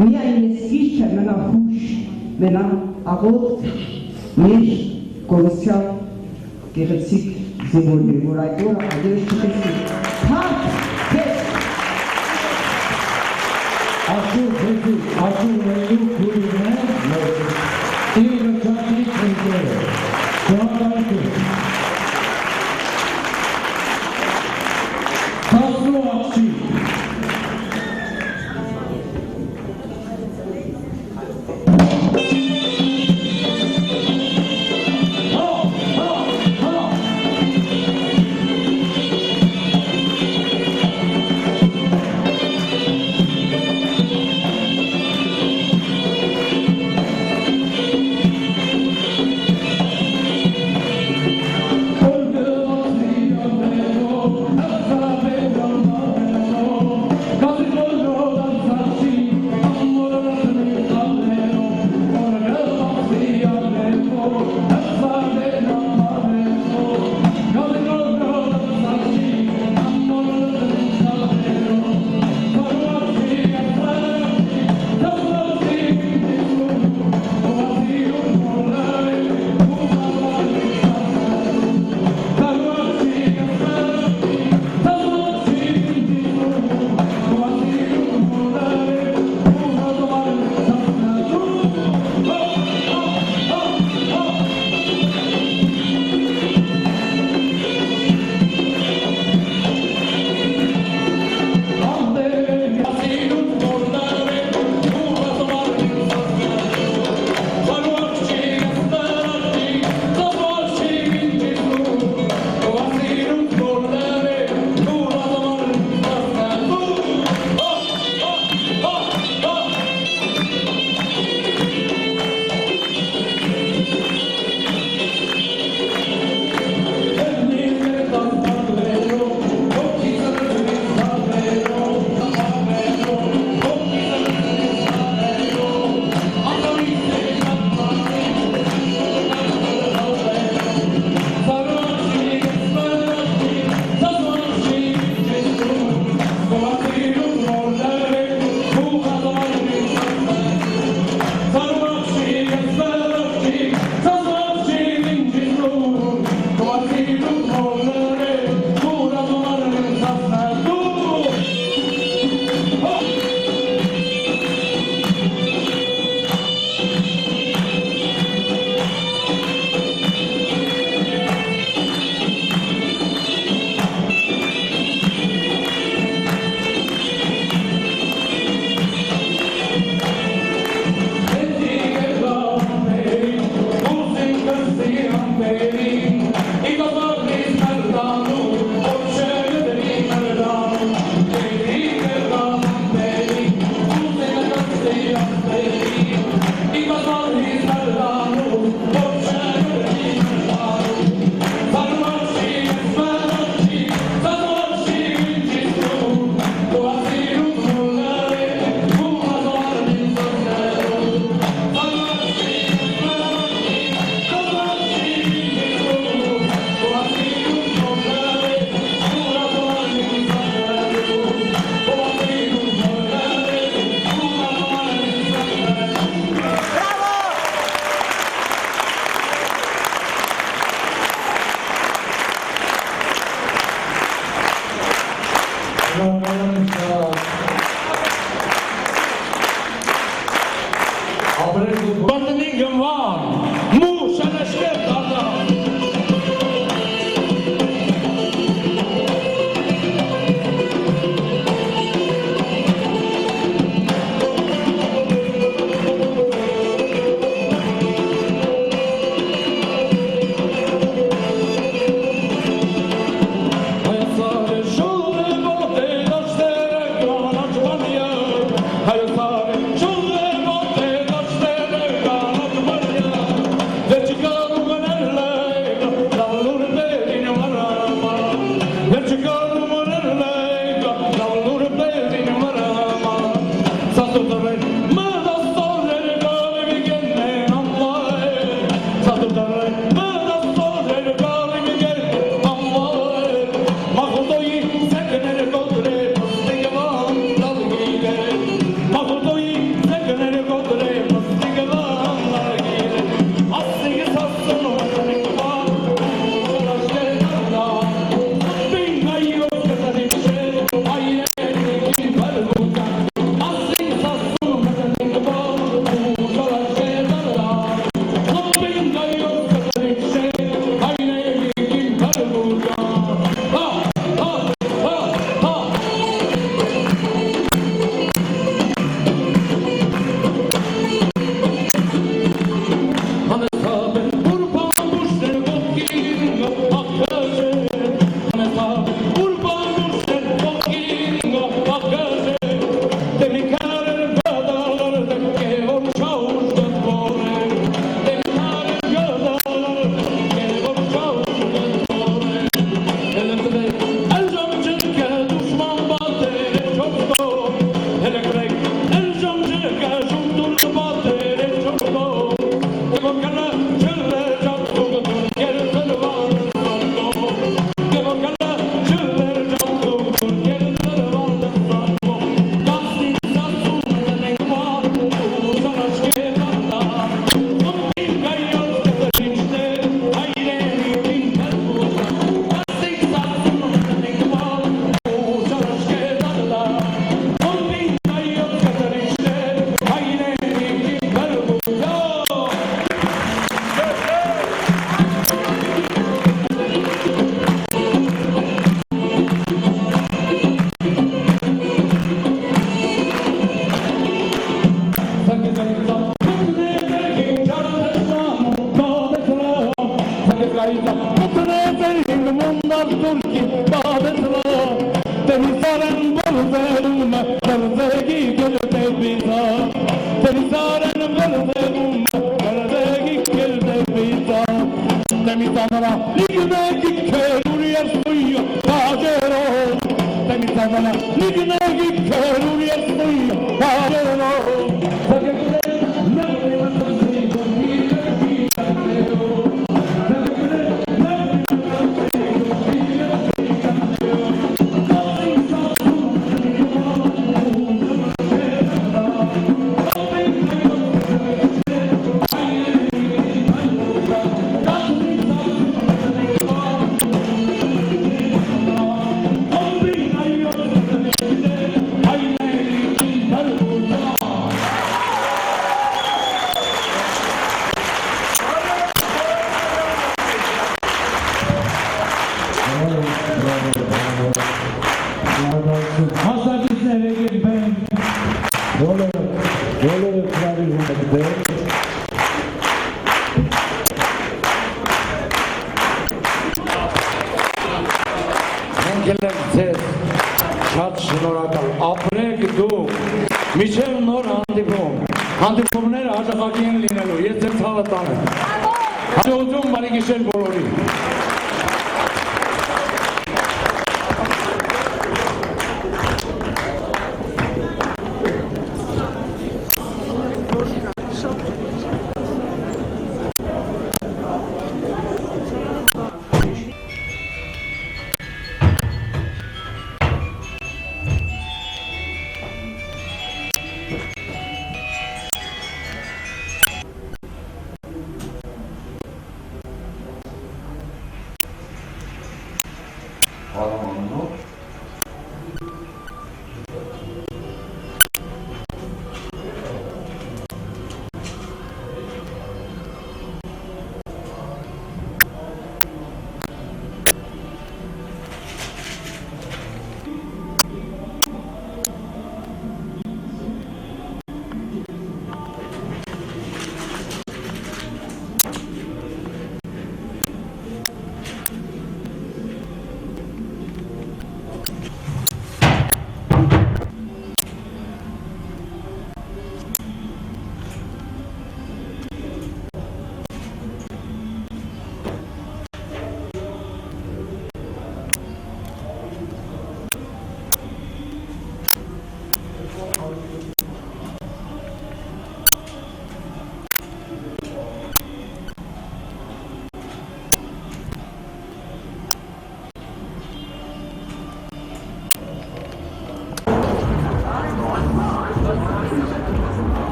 միայն ես գիրքը մնա հուշ, մնա աղոտ, մեր կորոսյալ գեղեցիկ զինվորների, որ այդ օրը այդերս չտեսի։ Թարք, թես։ Աշուր վելու գուրին է, իրը ճատի կնկերը, կհանդարդը։ Հասնու աղջի։ Hayır, Turki badetla Temizaren bolzerun Berzegi gelte biza Temizaren bolzerun Berzegi gelte biza Temizanlara ligme gikker uyasuya Pajero Temizanlara ligme gikker uyasuya Pajero Շատ շնորհակալ, ապրեք դուք, մինչև նոր հանդիպում, հանդիպումները հաջողակի են լինելու, ես ձեզ ցավը տանեմ, հաջողություն բարի գիշեր բոլորին։